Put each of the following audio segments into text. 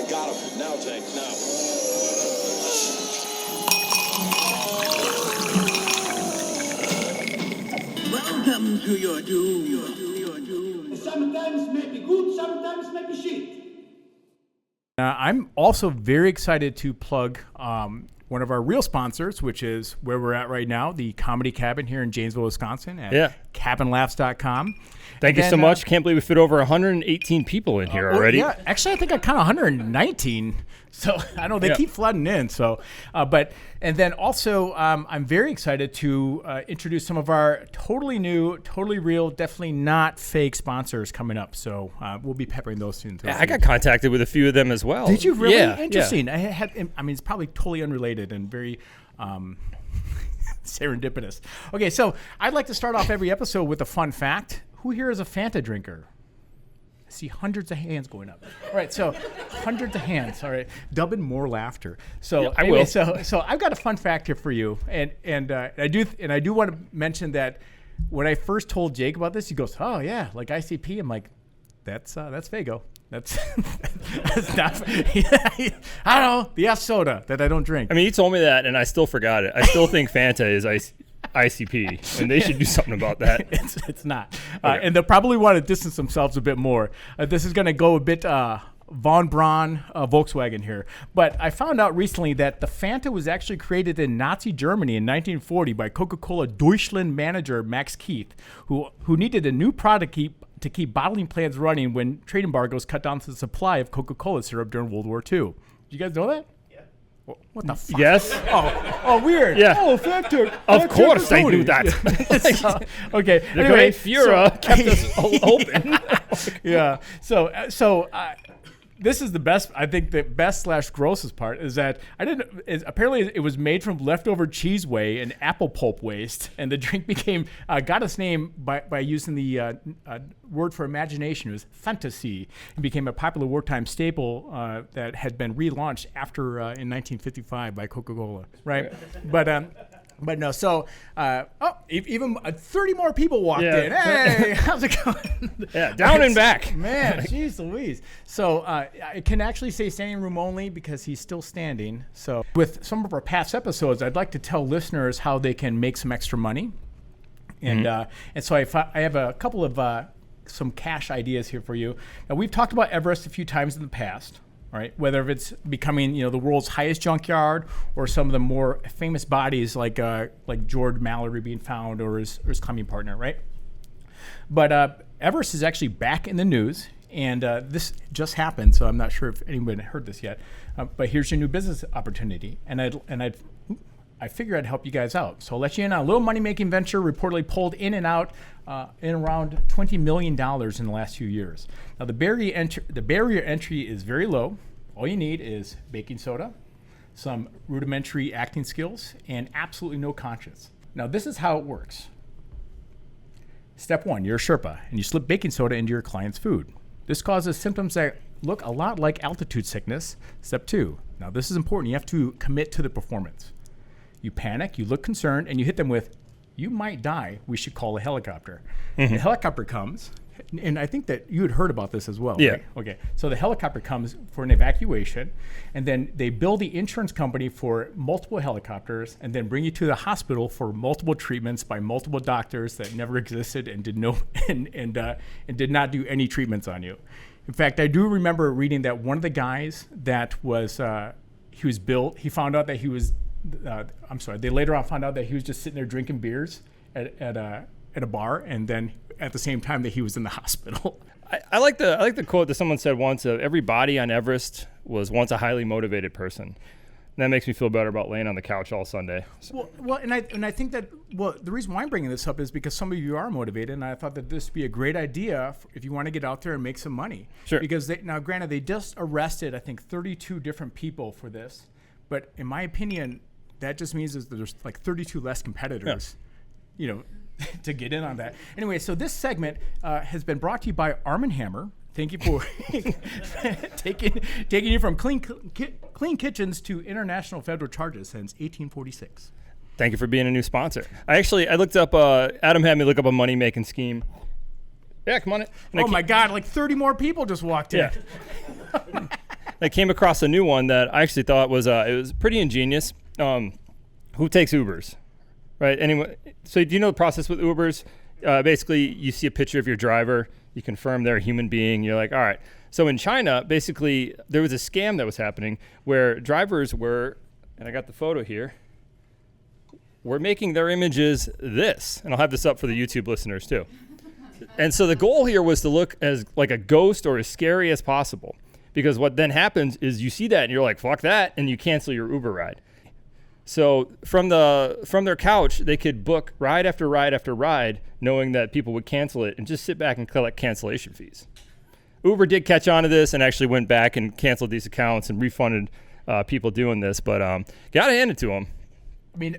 Got him. Now, Tank, now. Welcome to your doom. Sometimes may be good, sometimes may be shit. I'm also very excited to plug one of our real sponsors, which is where we're at right now, the Comedy Cabin here in Janesville, Wisconsin at cabinlaughs.com. Thank you so much. Can't believe we fit over 118 people in here already. Yeah, actually, I think I count 119. So I know they keep flooding in. So, and then also, I'm very excited to introduce some of our totally new, totally real, definitely not fake sponsors coming up. So we'll be peppering those soon. Yeah, I got contacted with a few of them as well. Did you really? Yeah, Interesting. Yeah. I mean, it's probably totally unrelated and very serendipitous. Okay, so I'd like to start off every episode with a fun fact. Who here is a Fanta drinker? I see hundreds of hands going up. All right, so hundreds of hands. All right, dubbing more laughter. So anyway, so I've got a fun fact here for you, and I do want to mention that when I first told Jake about this, he goes, "Oh yeah, like ICP." I'm like, "That's Fago. That's not." I don't know, the F soda that I don't drink. I mean, he told me that, and I still forgot it. I still think Fanta is ICP, and they should do something about that. It's not. Okay. And they'll probably want to distance themselves a bit more. This is going to go a bit Von Braun Volkswagen here. But I found out recently that the Fanta was actually created in Nazi Germany in 1940 by Coca-Cola Deutschland manager Max Keith, who needed a new product to keep bottling plants running when trade embargoes cut down the supply of Coca-Cola syrup during World War II. Did you guys know that? What the fuck? Yes. Oh, weird. Yeah. Oh, Fanta. Of course I knew that. Okay. The Anyway, great Führer kept us open. Yeah. So this is the best. I think the best / grossest part is that apparently it was made from leftover cheese whey and apple pulp waste, and the drink got its name by using the word for imagination. It was fantasy, and became a popular wartime staple that had been relaunched after in 1955 by Coca-Cola. Right, But no, so even 30 more people walked in. Hey, how's it going? Yeah, down and back. Man, jeez Louise. So I can actually say standing room only because he's still standing. So with some of our past episodes, I'd like to tell listeners how they can make some extra money. And so I have a couple of some cash ideas here for you. Now, we've talked about Everest a few times in the past. Right, whether it's becoming the world's highest junkyard or some of the more famous bodies like George Mallory being found or his climbing partner, right? But Everest is actually back in the news, and this just happened, so I'm not sure if anyone heard this yet. But here's your new business opportunity, and I figure I'd help you guys out. So I'll let you in on a little money-making venture reportedly pulled in and out in around $20 million in the last few years. Now, the barrier entry is very low. All you need is baking soda, some rudimentary acting skills, and absolutely no conscience. Now, this is how it works. Step 1, you're a Sherpa, and you slip baking soda into your client's food. This causes symptoms that look a lot like altitude sickness. Step 2, now this is important. You have to commit to the performance. You panic, you look concerned, and you hit them with, "You might die, we should call a helicopter." Mm-hmm. The helicopter comes, and I think that you had heard about this as well, yeah. Right? Okay, so the helicopter comes for an evacuation, and then they bill the insurance company for multiple helicopters, and then bring you to the hospital for multiple treatments by multiple doctors that never existed and did did not do any treatments on you. In fact, I do remember reading that one of the guys that was he was billed, he found out that he was they later on found out that he was just sitting there drinking beers at a bar, and then at the same time that he was in the hospital. I like the quote that someone said once of, "Every body on Everest was once a highly motivated person." And that makes me feel better about laying on the couch all Sunday. So. Well, and I think that the reason why I'm bringing this up is because some of you are motivated, and I thought that this would be a great idea if you want to get out there and make some money. Sure. Because now, granted, they just arrested I think 32 different people for this, but in my opinion, that just means that there's like 32 less competitors, to get in on that. Anyway, so this segment has been brought to you by Arm & Hammer. Thank you for taking you from clean kitchens to international federal charges since 1846. Thank you for being a new sponsor. I looked up, Adam had me look up a money-making scheme. Yeah, come on in. Oh my God, like 30 more people just walked in. I came across a new one that I actually thought was it was pretty ingenious. Who takes Ubers, right? Anyway, so do you know the process with Ubers? Basically, you see a picture of your driver, you confirm they're a human being. You're like, all right. So in China, basically, there was a scam that was happening where drivers were, and I got the photo here, were making their images this. And I'll have this up for the YouTube listeners too. And so the goal here was to look as like a ghost or as scary as possible. Because what then happens is you see that and you're like, fuck that, and you cancel your Uber ride. So from their couch, they could book ride after ride after ride, knowing that people would cancel it and just sit back and collect cancellation fees. Uber did catch on to this and actually went back and canceled these accounts and refunded people doing this, but gotta hand it to them. I mean,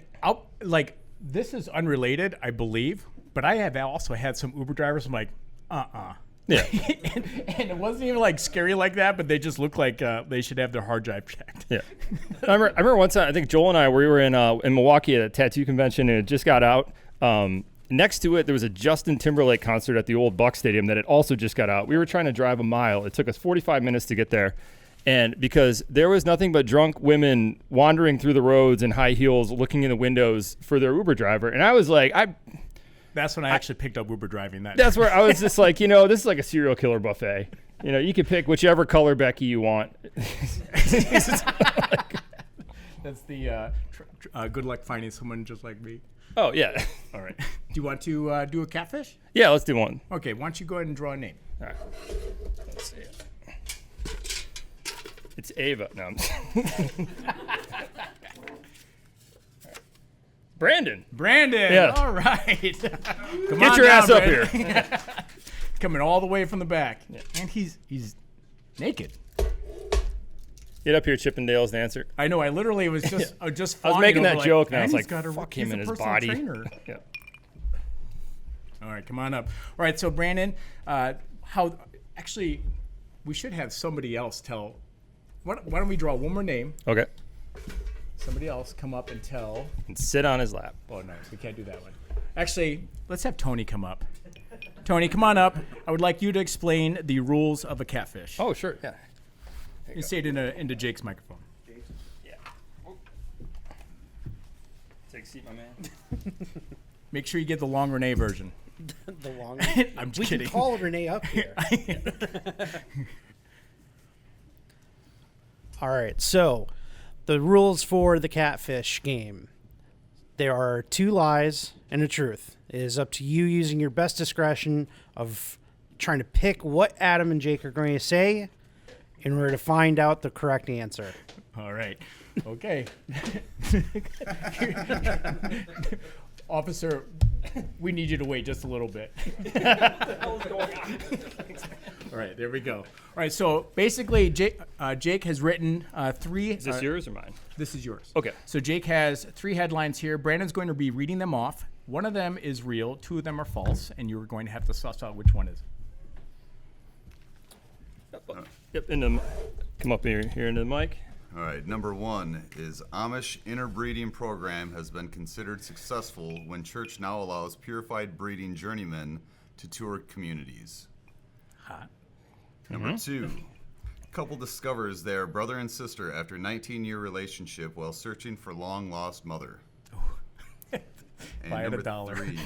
this is unrelated, I believe, but I have also had some Uber drivers. I'm like, Yeah. and it wasn't even like scary like that, but they just look like they should have their hard drive checked. Yeah. I remember one time, I think Joel and I, we were in Milwaukee at a tattoo convention, and it just got out. Next to it, there was a Justin Timberlake concert at the old Buck Stadium that had also just got out. We were trying to drive a mile. It took us 45 minutes to get there. And because there was nothing but drunk women wandering through the roads in high heels, looking in the windows for their Uber driver. And I was like, that's when I actually picked up Uber driving. That's where I was just like, this is like a serial killer buffet. You can pick whichever color Becky you want. That's the good luck finding someone just like me. Oh, yeah. All right. Do you want to do a catfish? Yeah, let's do one. Okay, why don't you go ahead and draw a name? All right. Let's see it. It's Ava. No, I'm Brandon. Yeah. All right. Get your ass up here. Coming all the way from the back. Yeah. And he's naked. Get up here, Chippendale's dancer. I know. I literally was just I was making that joke, and I was like, fuck him and his body. Yeah. All right, come on up. All right, so Brandon, actually, we should have somebody else tell. Why don't we draw one more name? Okay. Somebody else come up and tell. And sit on his lap. Oh, no, we can't do that one. Actually, let's have Tony come up. Tony, come on up. I would like you to explain the rules of a catfish. Oh, sure, yeah. You say it into Jake's microphone. Yeah. Take a seat, my man. Make sure you get the long Renee version. The long. I'm just we kidding. can call Renee up here. All right. So, the rules for the catfish game. There are 2 lies and a truth. It is up to you using your best discretion of trying to pick what Adam and Jake are going to say in order to find out the correct answer. All right. Okay. Officer, we need you to wait just a little bit. What the hell is going on? All right, there we go. All right, so basically, Jake has written 3. Is this yours or mine? This is yours. Okay. So Jake has 3 headlines here. Brandon's going to be reading them off. One of them is real, 2 of them are false, and you're going to have to suss out which one is. Yep, come up here into the mic. All right, number 1 is Amish interbreeding program has been considered successful when church now allows purified breeding journeymen to tour communities. Hot. Number 2, couple discovers their brother and sister after 19-year relationship while searching for long-lost mother. And Buy it number $1. 3,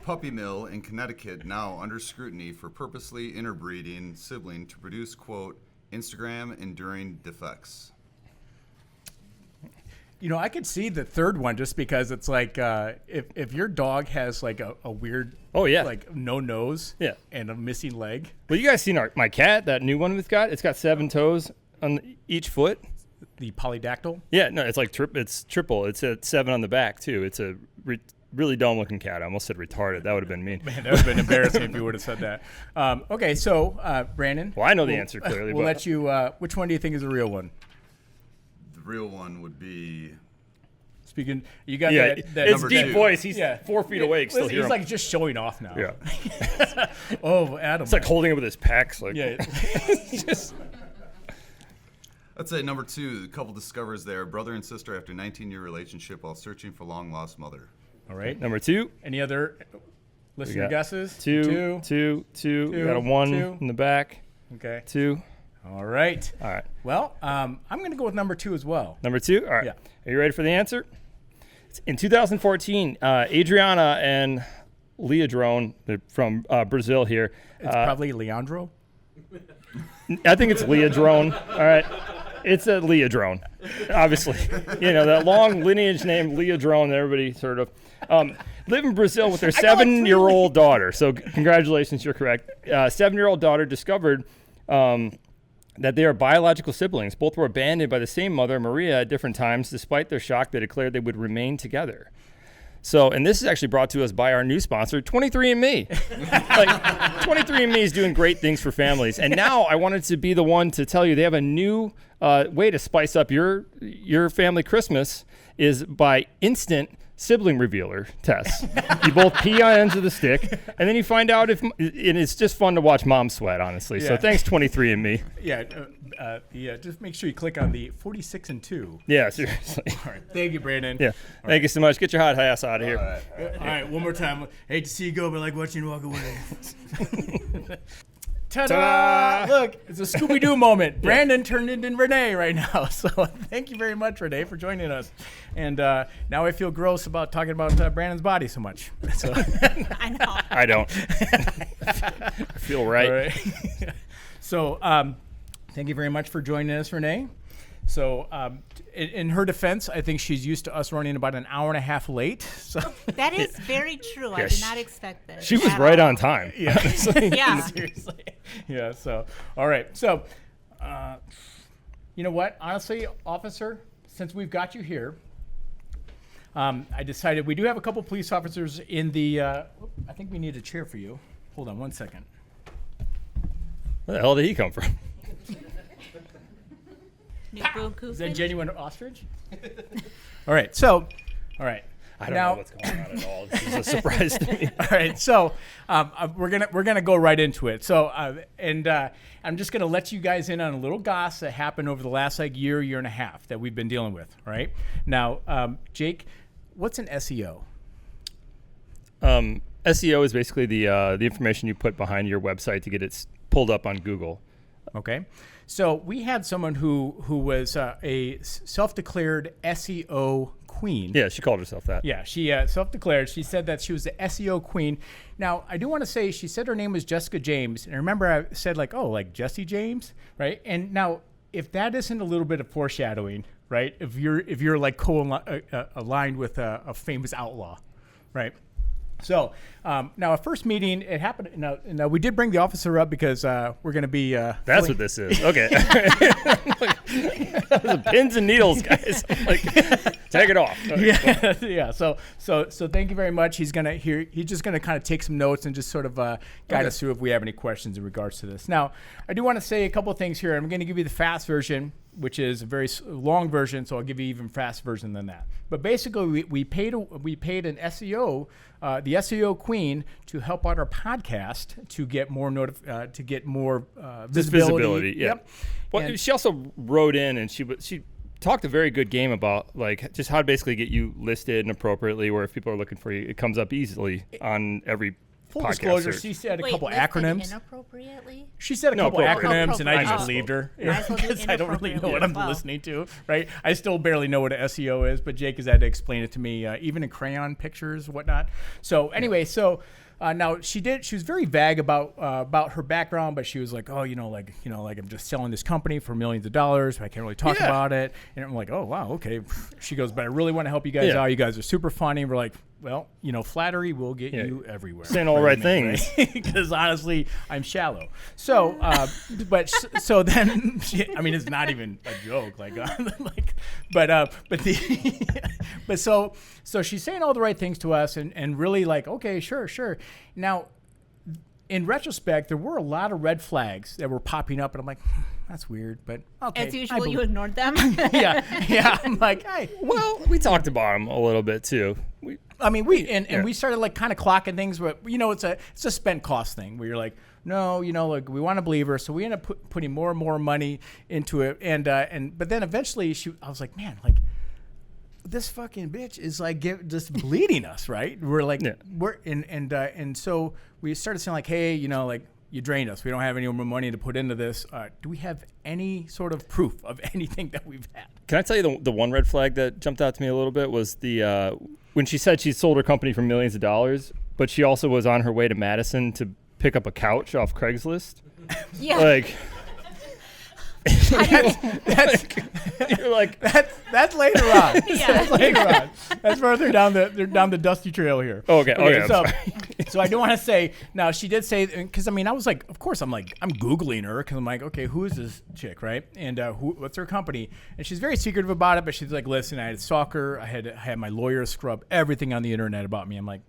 puppy mill in Connecticut now under scrutiny for purposely interbreeding sibling to produce, quote, Instagram enduring defects. I could see the third one just because it's like if your dog has like a weird, like no nose, and a missing leg. Well, you guys seen my cat, that new one we've got? It's got 7 toes on each foot. The polydactyl. Yeah, no, it's like it's triple. It's a 7 on the back too. It's a really dumb looking cat. I almost said retarded. That would have been mean. Man, that would have been embarrassing if you would have said that. Okay, so Brandon. Well, I know the answer clearly. We'll let you. Which one do you think is the real one? The real one would be. Speaking, you got that it's deep 2. voice. He's 4 feet away. Still hear he's him. like just showing off now. Yeah. Oh, Adam. It's like holding it with his pecs. Like, yeah. I'd say number 2, the couple discovers their brother and sister after 19-year relationship while searching for long-lost mother. All right. Number 2. Any other listener guesses? Two. We got a 1 in the back. Okay. 2. All right. All right. Well, I'm going to go with number 2 as well. Number 2? All right. Yeah. Are you ready for the answer? In 2014, Adriana and Leodrone, they're from Brazil here. It's probably Leandro. I think it's Leodrone. All right. It's a Leodrone, obviously. That long lineage name Leodrone that everybody sort of live in Brazil with their 7-year-old daughter. So congratulations, you're correct. 7-year-old daughter discovered that they are biological siblings. Both were abandoned by the same mother, Maria, at different times. Despite their shock, they declared they would remain together. So, and this is actually brought to us by our new sponsor, 23andMe. 23andMe is doing great things for families. And now I wanted to be the one to tell you they have a new way to spice up your family Christmas is by instant sibling revealer tests. You both pee on ends of the stick, and then you find out if it's just fun to watch mom sweat, honestly. Yeah. So thanks, 23andMe. Yeah, just make sure you click on the 46 and 2. Yeah, seriously. All right. Thank you, Brandon. Yeah. Thank you so much. Get your hot ass out of here. All right, one more time. Hate to see you go, but like watching you walk away. Ta-da! Look, it's a Scooby-Doo moment. Brandon turned into Renee right now. So thank you very much, Renee, for joining us. And now I feel gross about talking about Brandon's body so much. So. I know. I don't. I feel right. All right. So thank you very much for joining us, Renee. So in her defense, I think she's used to us running about an hour and a half late. So that is very true. I did not expect this. She was right on time. Yeah. Yeah. Seriously. Yeah. So, all right. So, you know what? Honestly, officer, since we've got you here, I decided we do have a couple police officers in the. I think we need a chair for you. Hold on 1 second. Where the hell did he come from? Is that genuine ostrich? All right. So, all right. I don't know what's going on at all. This is a surprise to me. All right. So, we're gonna go right into it. So, I'm just gonna let you guys in on a little goss that happened over the last year and a half that we've been dealing with. All right. Now, Jake, what's an SEO? SEO is basically the information you put behind your website to get it pulled up on Google. Okay. So we had someone who was a self-declared SEO queen. Yeah, she called herself that. Yeah, she self-declared. She said that she was the SEO queen. Now, I do want to say she said her name was Jessica James. And I remember I said like Jesse James, right? And now, if that isn't a little bit of foreshadowing, right? If you're like aligned with a famous outlaw, right? So now, our first meeting, it happened. Now we did bring the officer up because we're going to be. That's what this is. Okay. Pins and needles, guys. Take it off. Yeah, yeah. So thank you very much. He's just gonna kind of take some notes and just sort of guide us through if we have any questions in regards to this. Now, I do want to say a couple of things here. I'm going to give you the fast version, which is a very long version, so I'll give you even fast version than that. But basically, we paid an SEO, the SEO queen, to help out our podcast to get more visibility. Yeah. Yep. Well, she also wrote in and she talked a very good game about just how to basically get you listed and appropriately, where if people are looking for you, it comes up easily on every. Full disclosure, she said a couple acronyms. Inappropriately? She said a couple acronyms, and I just Oh. believed her Might as well do because I don't really know what I'm inappropriately as well. listening to, right? I still barely know what an SEO is, but Jake has had to explain it to me, even in crayon pictures, whatnot. So anyway, now she was very vague about her background, but she was like, I'm just selling this company for millions of dollars. I can't really talk about it. And I'm like, oh wow, okay. She goes, but I really want to help you guys out. You guys are super funny. And we're like, well, flattery will get you everywhere. Saying all right things. Because honestly, I'm shallow. So, so then, it's not even a joke. So she's saying all the right things to us and really okay, sure. Now, in retrospect, there were a lot of red flags that were popping up, and I'm like, that's weird, but okay. As usual, you ignored them. Yeah. I'm like, hey. Well, we talked about them a little bit too. We started kind of clocking things, but it's a spent cost thing where you're like, no, we want to believe her, so we end up putting more and more money into it, but then eventually I was like, man, this fucking bitch is just bleeding us, right? We're like, and so we started saying hey, you drained us. We don't have any more money to put into this. Do we have any sort of proof of anything that we've had? Can I tell you the one red flag that jumped out to me a little bit was the when she said she sold her company for millions of dollars, but she also was on her way to Madison to pick up a couch off Craigslist. Yeah. Like, you're like, that's later on. Yeah. That's later on. That's further down the dusty trail here. Okay, I'm so, sorry. so I do want to say now she did say, because I mean I was like, of course I'm Googling her because I'm like, okay, who is this chick, right? And what's her company? And she's very secretive about it, but she's like, listen, I had stalker, I had my lawyer scrub everything on the internet about me. I'm like,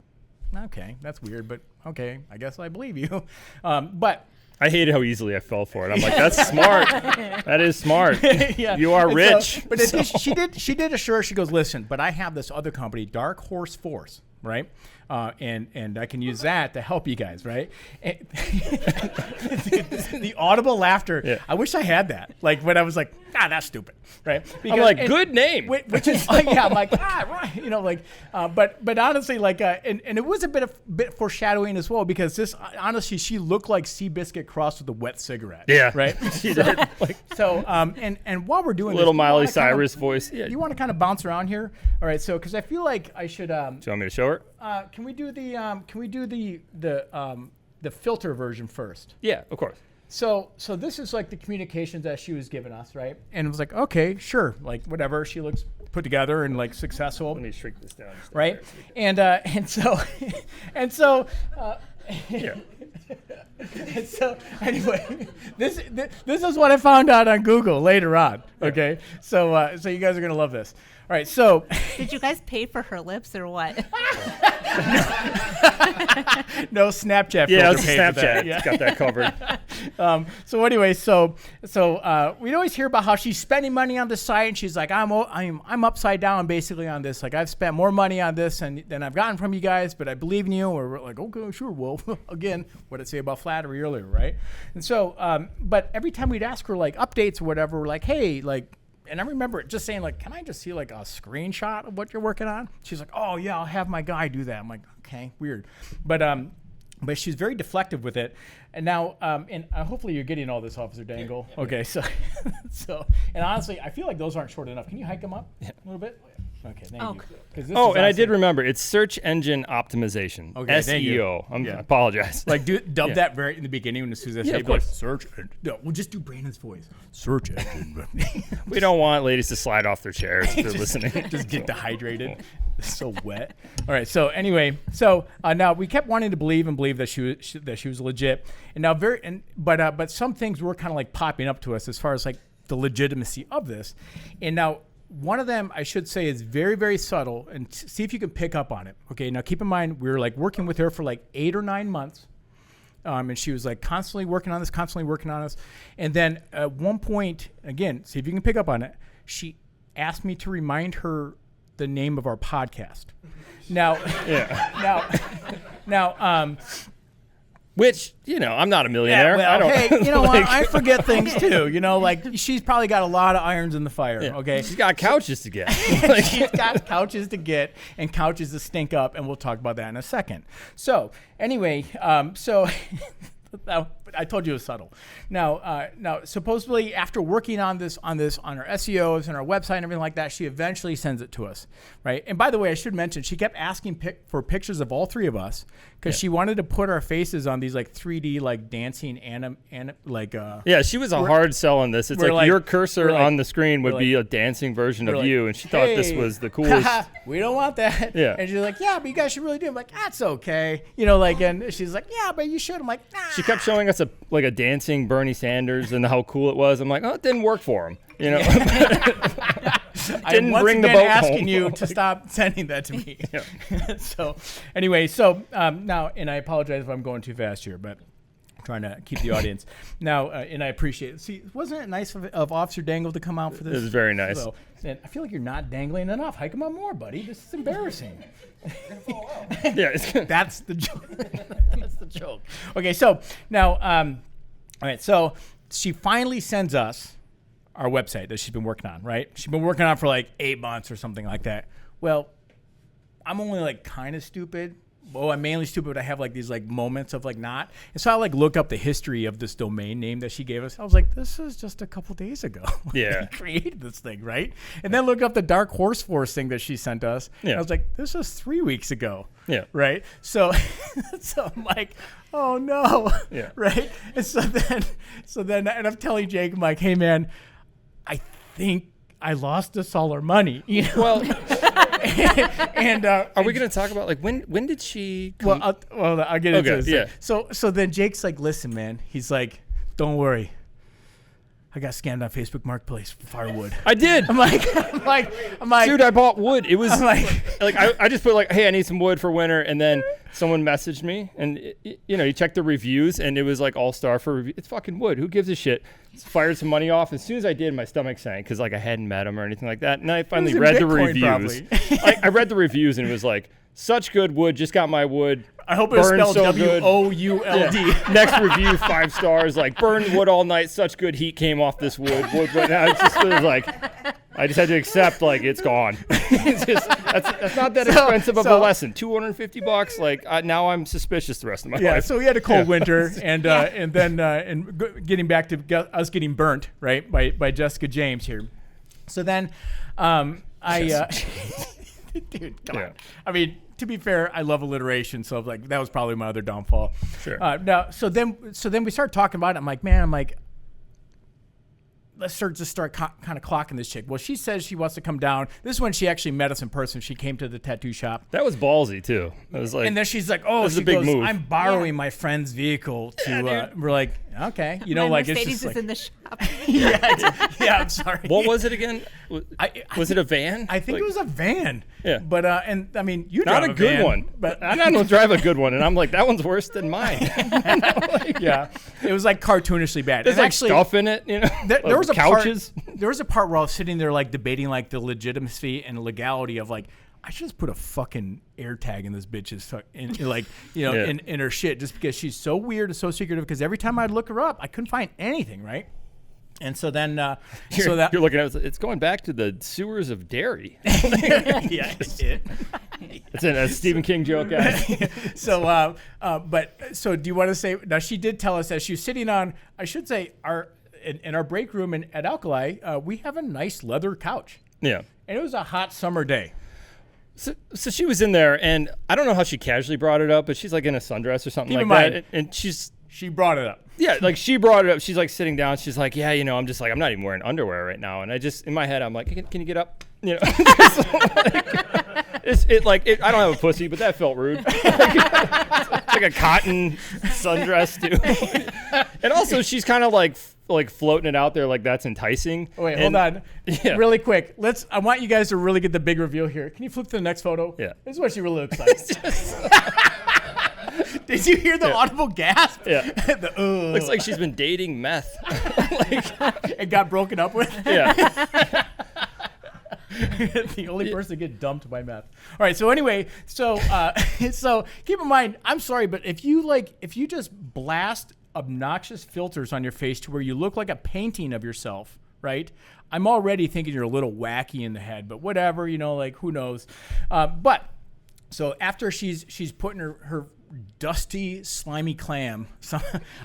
okay, that's weird, but okay, I guess I believe you. But I hated how easily I fell for it. I'm like, that's smart. That is smart. yeah. You are rich. But she did assure. She goes, listen, but I have this other company, Dark Horse Force, right? And I can use that to help you guys, right? And the audible laughter. Yeah. I wish I had that. Like when I was like, that's stupid, right? I'm like, good name. Which is like, yeah, I'm like, right, you know, like, but honestly, like, and it was a bit foreshadowing as well because this, honestly, she looked like Seabiscuit crossed with a wet cigarette. Yeah, right. She did. Like, so, and while we're doing little this, Miley Cyrus voice. Yeah. you want to kind of bounce around here? All right, so because I feel like I should. Do you want me to show her? Can we do the filter version first? Yeah, of course. So this is like the communications that she was giving us, right? And it was like, okay, sure, like whatever. She looks put together and like successful. Let me shrink this down. Right? And so Yeah. and so anyway, this is what I found out on Google later on. Okay, so you guys are gonna love this. All right, so Did you guys pay for her lips or what? no Snapchat. Yeah, filter it's paid for that. Snapchat. Yeah. Got that covered. So anyway, so we'd always hear about how she's spending money on the site, and she's like, I'm upside down basically on this. Like I've spent more money on this than I've gotten from you guys, but I believe in you. Or we're like, okay, sure. Well, again, what did I say about flattery earlier, right? And so, but every time we'd ask her like updates or whatever, we're like, hey, like. And I remember just saying, like, can I just see, like, a screenshot of what you're working on? She's like, oh, yeah, I'll have my guy do that. I'm like, okay, weird. But she's very deflective with it. And now, and hopefully you're getting all this, Officer Dangle. Yeah. Okay, so, and honestly, I feel like those aren't short enough. Can you hike them up a little bit? Okay, thank you. Oh, and I did remember, it's search engine optimization. Okay, SEO. I apologize. Like, dub that very in the beginning as soon as I say, of course. Like, search. No, we'll just do Brandon's voice. Search engine. We don't want ladies to slide off their chairs if they're listening. Just get dehydrated. It's so wet. All right. So anyway, now we kept wanting to believe that she was legit, and now but some things were kind of like popping up to us as far as like the legitimacy of this, and now. One of them, I should say, is very, very subtle, and see if you can pick up on it. Okay, now keep in mind, we were like working with her for like 8 or 9 months, and she was like constantly working on this. And then at one point, again, see if you can pick up on it, she asked me to remind her the name of our podcast. Now, which, I'm not a millionaire. Yeah, well, I don't, hey, you know what? I forget things too. Like she's probably got a lot of irons in the fire. Yeah. Okay, she's got couches to get. She's got couches to get and couches to stink up, and we'll talk about that in a second. So anyway, I told you it was subtle. Now, supposedly after working on this on our SEOs and our website and everything like that, she eventually sends it to us, right? And by the way, I should mention she kept asking for pictures of all three of us because she wanted to put our faces on these like 3D like dancing Yeah, she was a hard sell on this. It's like your cursor on the screen would be a dancing version of you, and she thought this was the coolest. We don't want that. Yeah. And she's like, yeah, but you guys should really do it. I'm like, that's okay. And she's like, yeah, but you should. I'm like, nah. She kept showing us a dancing Bernie Sanders and how cool it was. I'm like, oh, it didn't work for him. I'm once bring the again boat asking home. you to stop sending that to me. Yeah. So now, and I apologize if I'm going too fast here, but I'm trying to keep the audience. Now, and I appreciate it. See, wasn't it nice of Officer Dangle to come out for this? It was very nice. So, and I feel like you're not dangling enough. Hike him up more, buddy. This is embarrassing. Yeah, That's the joke. That's the joke. Okay, so now, all right, so she finally sends us our website that she's been working on, right? She's been working on for like 8 months or something like that. Well, I'm only like kind of stupid I'm mainly stupid, but I have like these like moments of like not. And so I like look up the history of this domain name that she gave us. I was like, this is just a couple days ago. Yeah. We created this thing, right? And then look up the Dark Horse Force thing that she sent us. Yeah. I was like, this is 3 weeks ago. Yeah. Right. So, so I'm like, oh no. Yeah. Right. And so then, and I'm telling Jake, I'm like, hey man, I think I lost us all our money. You know? Well, and are we going to talk about like when did she come? Well, I'll get into Okay, this. yeah. So then Jake's like, listen, man. He's like, don't worry. I got scammed on Facebook Marketplace for firewood. I did. I'm like, Dude, I bought wood. It was I'm like, I just put like, hey, I need some wood for winter, and then someone messaged me, and you check the reviews, and it was like all-star for review. It's fucking wood. Who gives a shit? Fired some money off. As soon as I did, my stomach sank because like I hadn't met him or anything like that. And I finally read the reviews. I read the reviews, and it was like, such good wood. Just got my wood. I hope it's Burned spelled so good. WOULD. Yeah. Next review, 5 stars. Like burned wood all night. Such good heat came off this wood. But now it was like, I just had to accept like it's gone. It's just, that's not that expensive of a lesson. $250. Like now I'm suspicious the rest of my life. So we had a cold winter, and then getting back to us getting burnt, right, by Jessica James here. So then, dude, come on. I mean, to be fair, I love alliteration, so like that was probably my other downfall. Sure. So then we started talking about it. I'm like, man, let's start kind of clocking this chick. Well, she says she wants to come down. This is when she actually met us in person. She came to the tattoo shop. That was ballsy too. It was like, and then she's like, "Oh, was she a big goes, move. I'm borrowing my friend's vehicle to." We're like, "Okay, you know, My like Mercedes it's just is like, in the shop. yeah, I'm sorry. what was it again? Was it a van? I think it was a van. Yeah. But and I mean, you Not drive a good van, one. but I don't drive a good one, and I'm like, that one's worse than mine. yeah, it was like cartoonishly bad. There's And like actually, stuff in it, there was a couches. There was a part where I was sitting there like debating like the legitimacy and legality of like, I should just put a fucking air tag in this bitch's in her shit, just because she's so weird and so secretive. Because every time I'd look her up, I couldn't find anything, right? And so then, You're looking at it, it's going back to the sewers of Derry. yeah, It's a Stephen King joke, guys. So, so do you want to say? Now, she did tell us that she was sitting on, I should say, in our break room at Alkali, we have a nice leather couch. Yeah. And it was a hot summer day. So she was in there, and I don't know how she casually brought it up, but she's like in a sundress or something Keep like in that. And she brought it up. Yeah, like she brought it up. She's like sitting down. She's like, yeah, I'm just like, I'm not even wearing underwear right now. And I just, in my head, I'm like, can you get up? I don't have a pussy, but that felt rude. It's like a cotton sundress too. And also, she's kind of like floating it out there like that's enticing. Oh, wait, hold on. Yeah. Really quick. I want you guys to really get the big reveal here. Can you flip to the next photo? Yeah. This is what she really looks like. Did you hear the audible gasp? Yeah. Looks like she's been dating meth. It got broken up with? Yeah. The only person to get dumped by meth. All right. So anyway, so keep in mind, I'm sorry, but if you just blast obnoxious filters on your face to where you look like a painting of yourself, right? I'm already thinking you're a little wacky in the head, but whatever, like who knows? But so after she's putting her dusty, slimy clam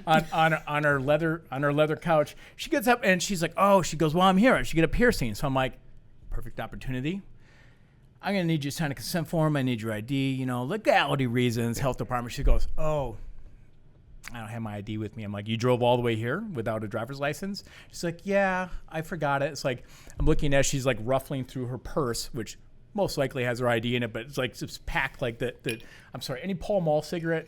on her leather couch, she gets up and she's like, oh, she goes, well, I'm here. I should get a piercing. So I'm like, perfect opportunity. I'm going to need you to sign a consent form. I need your ID, legality reasons, health department. She goes, oh, I don't have my ID with me. I'm like, you drove all the way here without a driver's license? She's like, yeah, I forgot it. It's like, I'm looking as she's like ruffling through her purse, which most likely has her ID in it, but it's like it's packed like the I'm sorry, any Pall Mall cigarette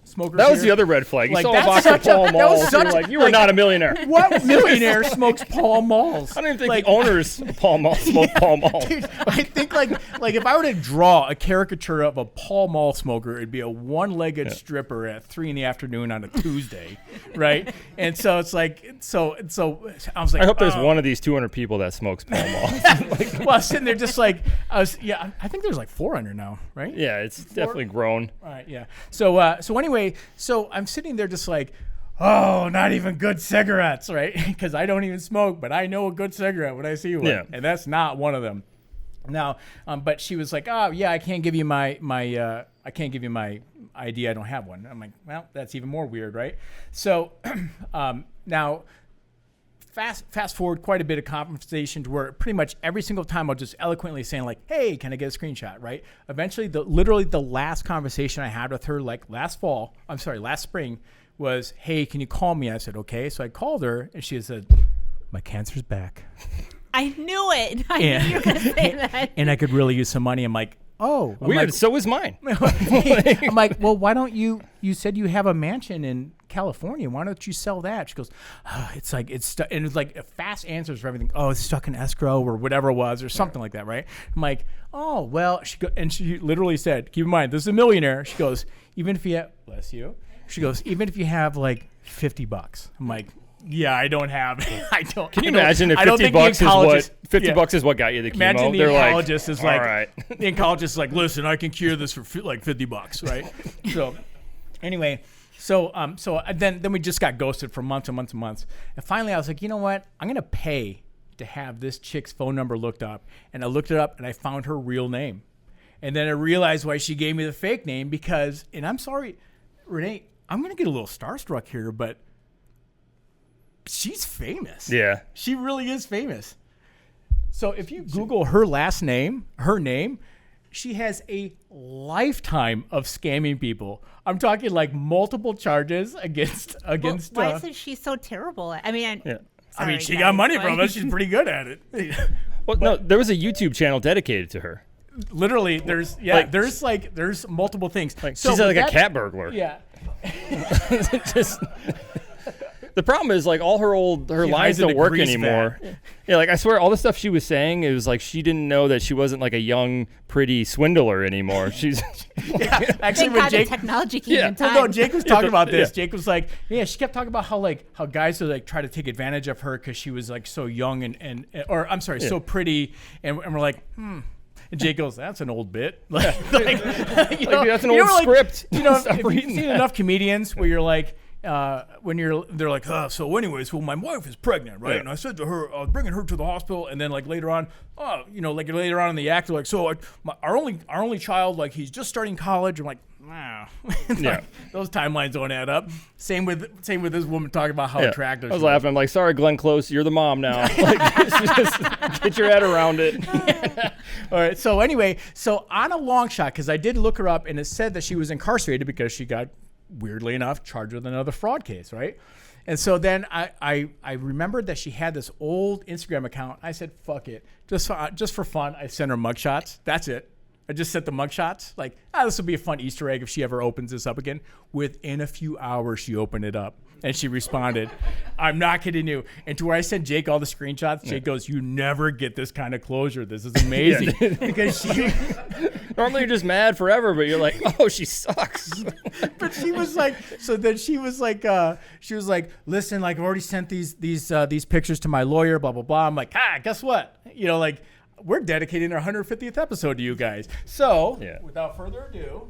smokers That was here? the other red flag. You Like, saw a that's box such of Pall a- that Malls. was such You're a- like, you were like- not a millionaire. What millionaire smokes Pall Malls? I don't even think the owners of Pall Mall smoke Pall Mall. Dude, I think like if I were to draw a caricature of a Pall Mall smoker, it'd be a one-legged stripper at 3 p.m. on a Tuesday, right? And so it's like, so I was like, I hope there's one of these 200 people that smokes Pall Mall. well, I was sitting there just like, I think there's like 400 now, right? Yeah, it's definitely grown. All right, yeah. So anyway, so I'm sitting there just like, oh, not even good cigarettes, right? Because I don't even smoke, but I know a good cigarette when I see one, Yeah. and that's not one of them. Now, but she was like, oh yeah, I can't give you my I can't give you my ID. I don't have one. I'm like, well, that's even more weird, right? So now fast forward quite a bit of conversation to where pretty much every single time I'll just eloquently saying like, hey, can I get a screenshot, right? Eventually, literally the last conversation I had with her like last spring was, hey, can you call me? I said, okay. So I called her and she said, my cancer's back. I knew it. I knew you were going to say that. And I could really use some money. I'm like, oh. Weird. Like, so is mine. I'm like, well, why don't you said you have a mansion in California. Why don't you sell that? She goes, it's like, it's stuck. And it's like fast answers for everything. Oh, it's stuck in escrow or whatever it was or something like that, right? I'm like, oh, well, she literally said, keep in mind, this is a millionaire. She goes, even if you have, bless you. She goes, even if you have like $50. I'm like, yeah, I don't have. I don't. Can you imagine if $50 is what got you the chemo? Imagine the oncologist is like, all right. The oncologist is like, listen, I can cure this for like $50, right? So, anyway, so then we just got ghosted for months and months and months, and finally I was like, you know what? I'm gonna pay to have this chick's phone number looked up, and I looked it up and I found her real name, and then I realized why she gave me the fake name because, and I'm sorry, Renee, I'm gonna get a little starstruck here, but she's famous. Yeah. She really is famous. So if you Google her name, she has a lifetime of scamming people. I'm talking like multiple charges against. Why isn't she so terrible? I mean, she got money from us. She's pretty good at it. Well, no, there was a YouTube channel dedicated to her. Literally, there's multiple things. Like, so she's like a cat burglar. Yeah. The problem is like all her lines don't work anymore. Yeah, like I swear all the stuff she was saying, it was like she didn't know that she wasn't like a young, pretty swindler anymore. She's actually when the technology came in time. Well, no, Jake was talking about this. Yeah. Jake was like, yeah, she kept talking about how guys would like try to take advantage of her because she was like so young so pretty, and we're like, And Jake goes, that's an old bit. That's an old script. Like, have you seen enough comedians where you're like, they're like, so anyways, well, my wife is pregnant, right? Yeah. And I said to her, I was bringing her to the hospital, and then like later on, later on in the act, they're like, so our only child, like he's just starting college. I'm like, wow. Those timelines don't add up. Same with this woman talking about how attractive. I was laughing. I'm like, sorry, Glenn Close, you're the mom now. Like, just get your head around it. All right. So anyway, on a long shot, because I did look her up, and it said that she was incarcerated because she got, weirdly enough, charged with another fraud case, right? And so then I remembered that she had this old Instagram account. I said, fuck it. Just for fun, I sent her mugshots. That's it. I just sent the mugshots. Like, this will be a fun Easter egg if she ever opens this up again. Within a few hours, she opened it up. And she responded, I'm not kidding you. And to where I sent Jake all the screenshots, Jake goes, you never get this kind of closure. This is amazing. Because she... Normally you're just mad forever, but you're like, oh, she sucks. But she was like, listen, like I've already sent these pictures to my lawyer, blah, blah, blah. I'm like, guess what? We're dedicating our 150th episode to you guys. So, without further ado...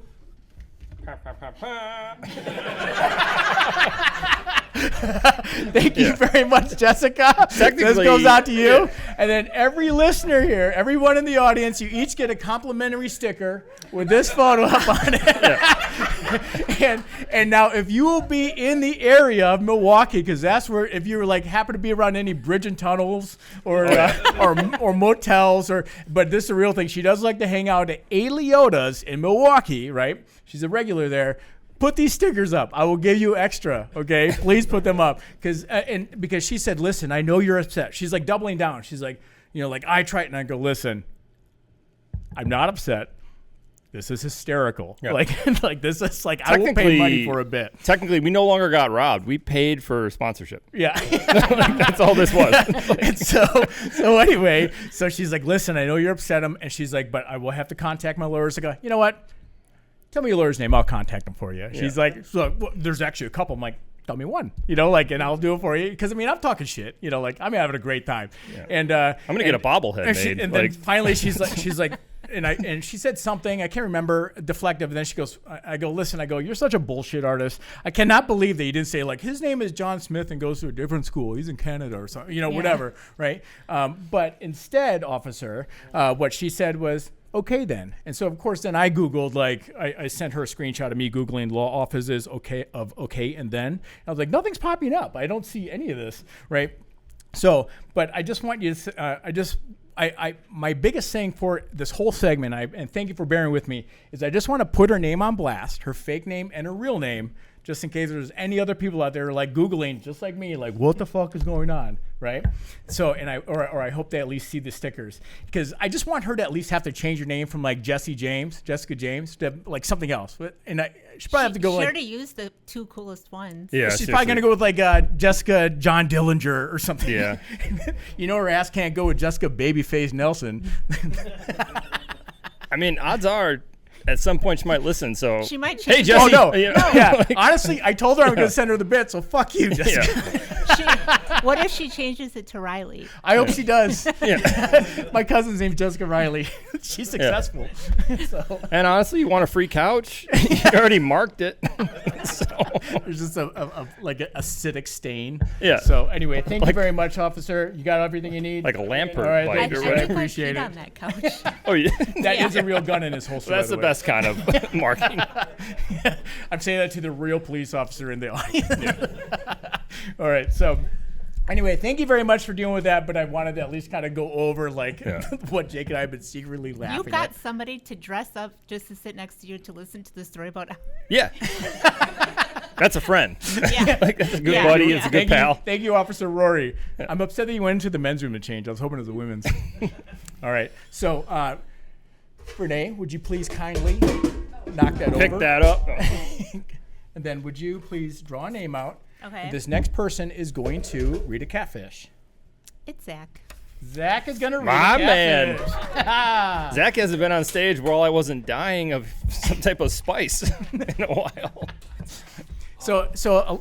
Thank you very much, Jessica. This goes out to you. And then every listener here, everyone in the audience, you each get a complimentary sticker with this photo up on it. And now if you will be in the area of Milwaukee, because that's where, if you were like happen to be around any bridge and tunnels or motels, but this is a real thing. She does like to hang out at A. Leota's in Milwaukee, right? She's a regular there. Put these stickers up. I will give you extra, okay? Please put them up. Because she said, listen, I know you're upset. She's like doubling down. She's like, I tried, and I go, listen, I'm not upset. This is hysterical. Yeah. Like this is like, I will pay money for a bit. Technically, we no longer got robbed. We paid for sponsorship. Yeah. That's all this was. And so anyway, so she's like, listen, I know you're upset. And she's like, but I will have to contact my lawyers. I go, you know what? Tell me your lawyer's name. I'll contact him for you. She's like, well, there's actually a couple. I'm like, tell me one, and I'll do it for you. Because, I'm talking shit, I'm having a great time. Yeah. And I'm going to get a bobblehead made. And then finally she's like, and she said something, I can't remember, deflective. And then she goes, I go, listen, you're such a bullshit artist. I cannot believe that you didn't say, like, his name is John Smith and goes to a different school. He's in Canada or something, whatever, right? But instead, officer, what she said was, okay then. And so, of course, then I Googled, like, I sent her a screenshot of me Googling law offices okay and then. I was like, nothing's popping up. I don't see any of this, right? So, but I just want you to, my biggest thing for this whole segment, and thank you for bearing with me, is I just want to put her name on blast, her fake name and her real name, just in case there's any other people out there like Googling, just like me, like, what the fuck is going on, right? So, and I hope they at least see the stickers, because I just want her to at least have to change her name from like Jessica James, to like something else. And she probably have to go Sure to use the 2 coolest ones. Yeah, she's probably going to go with like Jessica John Dillinger or something. Yeah. You know, her ass can't go with Jessica Babyface Nelson. I mean, odds are, at some point she might listen. So She might change. Hey, Jesse. Oh, no. You know, Yeah. like- Honestly, I told her I was going to send her the bit, so fuck you, Jessica. yeah. What if she changes it to Riley? I hope she does. Yeah. My cousin's name's Jessica Riley. She's successful. So And honestly, you want a free couch? You already marked it. So there's just a like an acidic stain. Yeah. So anyway, thank you Like- very much, officer. You got everything you need. like a lamper All right, light thank or you. I whatever. think appreciate I'd it. cheat on that couch. Oh yeah. That is a real gun in his holster. That's by the way. best kind of marking. I'm saying that to the real police officer in the audience. All right. So anyway, thank you very much for dealing with that. But I wanted to at least kind of go over like what Jake and I have been secretly laughing You got at. somebody to dress up just to sit next to you to listen to the story about. Yeah. That's a friend. Yeah. Like, that's a good Yeah. buddy. Yeah. It's a good Thank you, pal. thank you, Officer Rory. I'm upset that you went into the men's room to change. I was hoping it was the women's. All right. So, Renee, would you please kindly knock that Pick over? that up. And then would you please draw a name out? Okay. This next person is going to read a catfish. It's Zach. Zach is going to read My a catfish. Zach hasn't been on stage while I wasn't dying of some type of spice in a while. So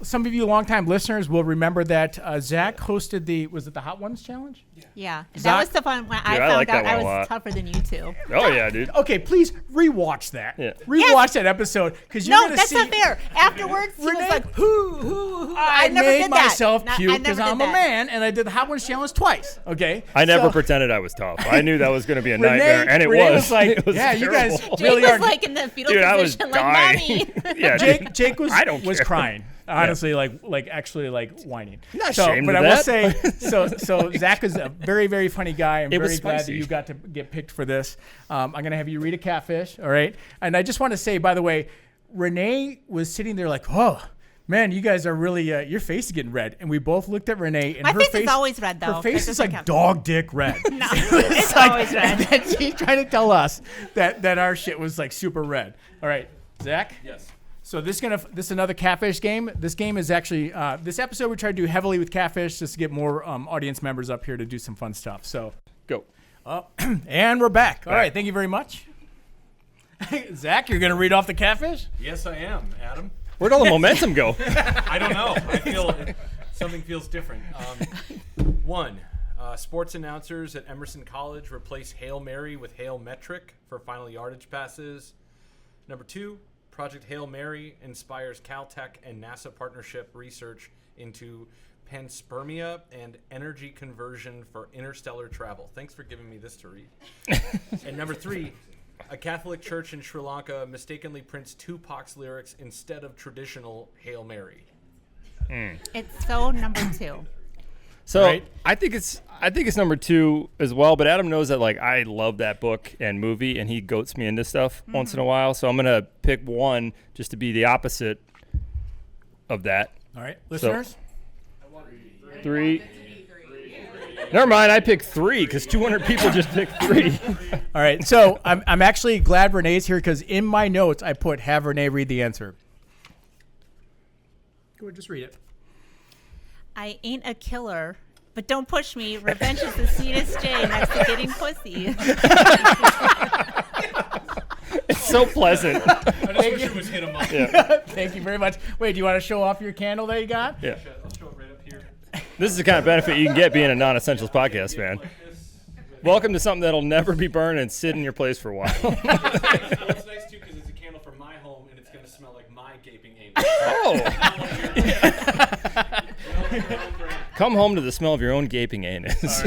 some of you longtime listeners will remember that Zach hosted the Hot Ones Challenge? Yeah. Zach- That was the fun when I Dude, I found like that out I one a was lot. tougher than you two. Oh yeah, dude. Okay, please rewatch that. Yeah. Rewatch that episode because you're No, gonna that's see. not fair. Afterwards, he was Renee- like, who. I never made did that. myself No, I cute never because did I'm a that. man and I did the Hot Ones Challenge twice. Okay. I never So, pretended I was tough. I knew that was going to be a Renee- nightmare, and it Renee was. was like, It was yeah, you guys terrible. Jake really was are. like in the fetal Dude, I was position, like, dying. mommy. Yeah, dude. Jake was I don't was care. crying. Honestly, like actually like whining. not So, ashamed but of I will that. say, so Zach is a very, very funny guy. I'm It was very glad that spicy. you got to get picked for this. I'm gonna have you read a catfish, all right? And I just want to say, by the way, Renee was sitting there like, oh. Man, you guys are really, your face is getting red. And we both looked at Renee. And My her face is always red, though. Her face It is doesn't like count. dog dick red. No, it's always red. And then she's trying to tell us that our shit was like super red. All right, Zach? Yes. So this is another catfish game. This game is actually, this episode we try to do heavily with catfish just to get more audience members up here to do some fun stuff. So, Go. and we're back. All right, thank you very much. Zach, you're going to read off the catfish? Yes, I am, Adam. Where'd all the momentum go? I don't know. I feel something feels different. One, sports announcers at Emerson College replace Hail Mary with Hail Metric for final yardage passes. Number two, Project Hail Mary inspires Caltech and NASA partnership research into panspermia and energy conversion for interstellar travel. Thanks for giving me this to read. And number three, a Catholic church in Sri Lanka mistakenly prints Tupac's lyrics instead of traditional Hail Mary. It's so number 2. So Right. I think it's number 2 as well. But Adam knows that like I love that book and movie, and he goats me into stuff once in a while. So I'm gonna pick one just to be the opposite of that. All right, listeners? 3. Never mind. I picked 3 because 200 people just picked 3. All right, so I'm actually glad Renee's here because in my notes I put have Renee read the answer. Go ahead, just read it. I ain't a killer, but don't push me. Revenge is the sweetest J next to getting pussy. It's so pleasant. I just wish it was hit 'em up. Yeah. Thank you very much. Wait, do you want to show off your candle that you got? Yeah. I'll show it right up here. This is the kind of benefit you can get being a non-essentials podcast fan. Welcome to something that'll never be burned and sit in your place for a while. Well, it's nice too because it's a candle from my home and it's going to smell like my gaping anus. Oh. Come home to the smell of your own gaping anus.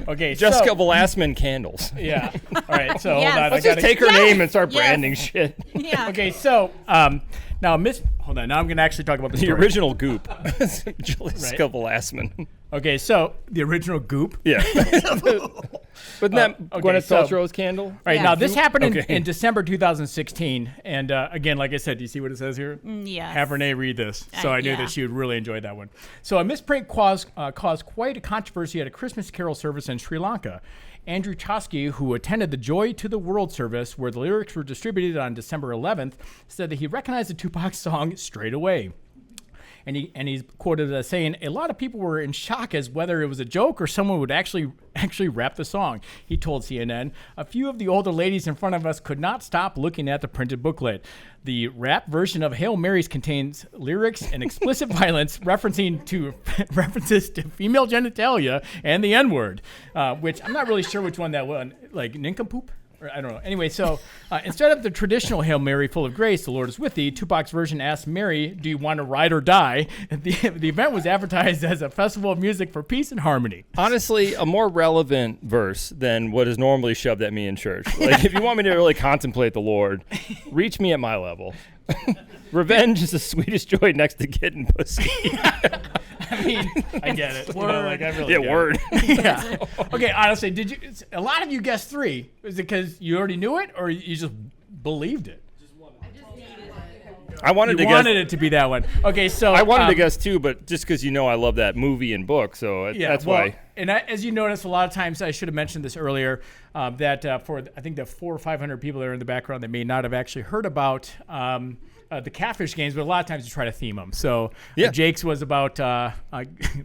Okay, Jessica so, Vlasseman candles. yeah. All right, so Yes. hold on. Let's just take her Yes, name and start yes. branding shit. Yeah. Okay, so now hold on. Now I'm going to actually talk about the The story. original Goop. Jessica Vlasseman. Okay, so the original Goop. Yeah. Wasn't that okay, Gwyneth so- Paltrow's candle? All right, Yeah. now this happened Okay. in December 2016, and again, like I said, do you see what it says here? Yes. Have Renee read this, so I knew yeah. that she would really enjoy that one. So a misprint caused quite a controversy at a Christmas carol service in Sri Lanka. Andrew Chosky, who attended the Joy to the World service, where the lyrics were distributed on December 11th, said that he recognized the Tupac song straight away. And he's quoted as saying, "A lot of people were in shock as whether it was a joke or someone would actually rap the song." He told CNN, "A few of the older ladies in front of us could not stop looking at the printed booklet. The rap version of Hail Marys contains lyrics and explicit violence references to female genitalia and the N-word," which I'm not really sure which one that one, like nincompoop? I don't know. Anyway, so instead of the traditional Hail Mary full of grace, the Lord is with thee, Tupac's version asks Mary, "Do you want to ride or die?" The event was advertised as a festival of music for peace and harmony. Honestly, a more relevant verse than what is normally shoved at me in church. Like, if you want me to really contemplate the Lord, reach me at my level. Revenge is the sweetest joy next to getting pussy. I mean, I get it. You know, like, I really Yeah, get it. word. Yeah. Okay, honestly, did you? A lot of you guessed 3. Is it because you already knew it, or you just believed it? I wanted You to wanted guess. it to be that one. Okay, so I wanted to guess too, but just because I love that movie and book, so that's why. And as you notice, a lot of times I should have mentioned this earlier, that for I think the 400 or 500 people that are in the background that may not have actually heard about the catfish games, but a lot of times you try to theme them. So Yeah. Jake's was about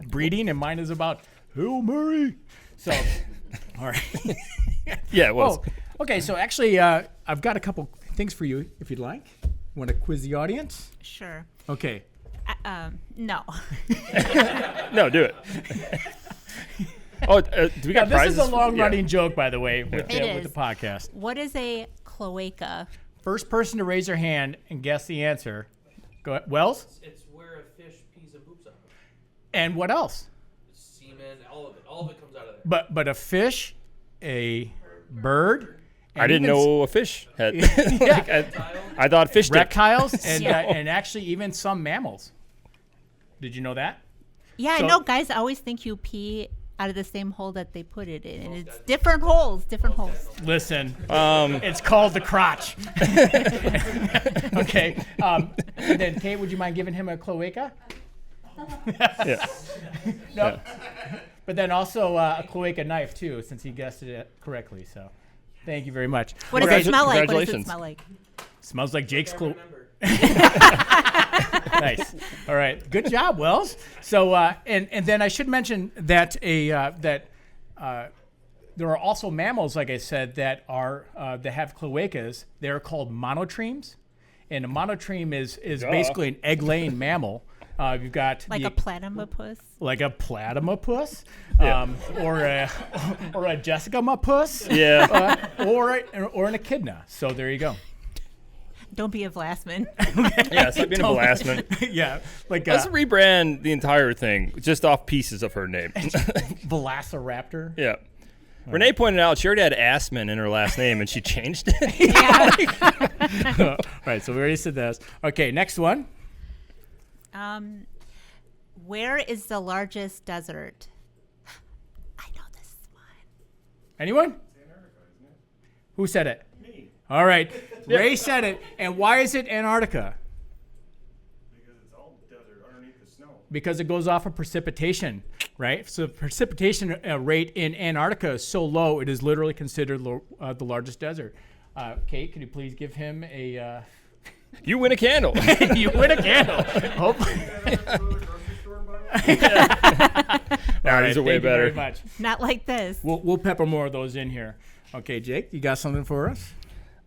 breeding, and mine is about Hail Mary. So, all right. Yeah, it was. Oh, okay. So actually, I've got a couple things for you, if you'd like. Want to quiz the audience? Sure. Okay. No. No, do it. Oh, do we Now, got this prizes? is a long-running Yeah. joke, by the way, with It the is. podcast. What is a cloaca? First person to raise their hand and guess the answer. Go ahead. Wells? It's where a fish pees and poops on it. And what else? Semen, all of it comes out of there. But a fish, a bird. I didn't know a fish had. Yeah. I thought fish dick. Reptiles and Yeah. and actually even some mammals. Did you know that? Yeah, So- I know. Guys always think you pee out of the same hole that they put it in, and it's different holes. Different holes. Listen, it's called the crotch. Okay. And then, Kate, would you mind giving him a cloaca? Yeah. No. But then also a cloaca knife, too, since he guessed it correctly. So thank you very much. What does it smell like? What does it Congratulations. smell like? Smells like Jake's cloaca. Nice. All right. Good job, Wells. So, and then I should mention that there are also mammals, like I said, that have cloacas. They're called monotremes, and a monotreme is basically an egg-laying mammal. You've got Like a platypus? like a platypus, Yeah. or a Jessica Mapus, Yeah. or an echidna. So there you go. Don't be a Vlasseman. Yeah, it's like being a harassment. Yeah, like Let's rebrand the entire thing just off pieces of her name. Velociraptor. Yeah. Renee pointed out she already had Assman in her last name and she changed it. Yeah. All right, so we already said this. Okay, next one. Where is the largest desert? I know this one. Anyone? Who said it? Me. All right, Ray said it. And why is it Antarctica? Because it's all desert underneath the snow. Because it goes off of precipitation, right? So the precipitation rate in Antarctica is so low, it is literally considered the largest desert. Kate, could you please give him a... You win a candle. You win a candle. Hopefully. Nah, these are way Thank you better. very much. Not like this. We'll pepper more of those in here. Okay, Jake, you got something for us?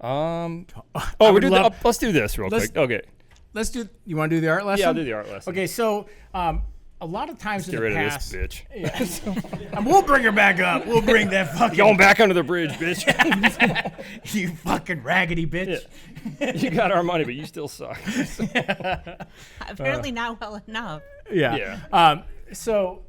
Let's do this real Let's- quick. Okay. Let's do. You want to do the art lesson? Yeah, I'll do the art lesson. Okay, so a lot of times Get in the rid past, of this bitch. and we'll bring her back up. We'll bring that fucking Going back under the bridge, bitch. you fucking raggedy bitch. You got our money, but you still suck. Apparently not well enough. Yeah. Yeah. So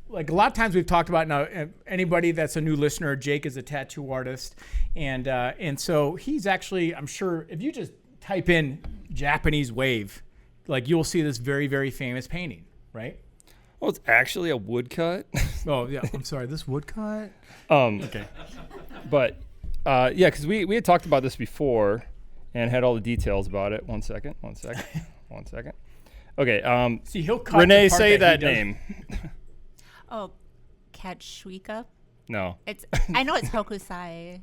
like a lot of times we've talked about now, anybody that's a new listener, Jake is a tattoo artist. And so he's actually, I'm sure if you just type in Japanese wave, like you'll see this very, very famous painting, right? Well, it's actually a woodcut. Oh, yeah. I'm sorry. This woodcut? Okay. But, yeah, because we had talked about this before and had all the details about it. One second. Okay. See, he'll cut Renee, the part say that that he name. Oh, Katsuhika? No. I know it's Hokusai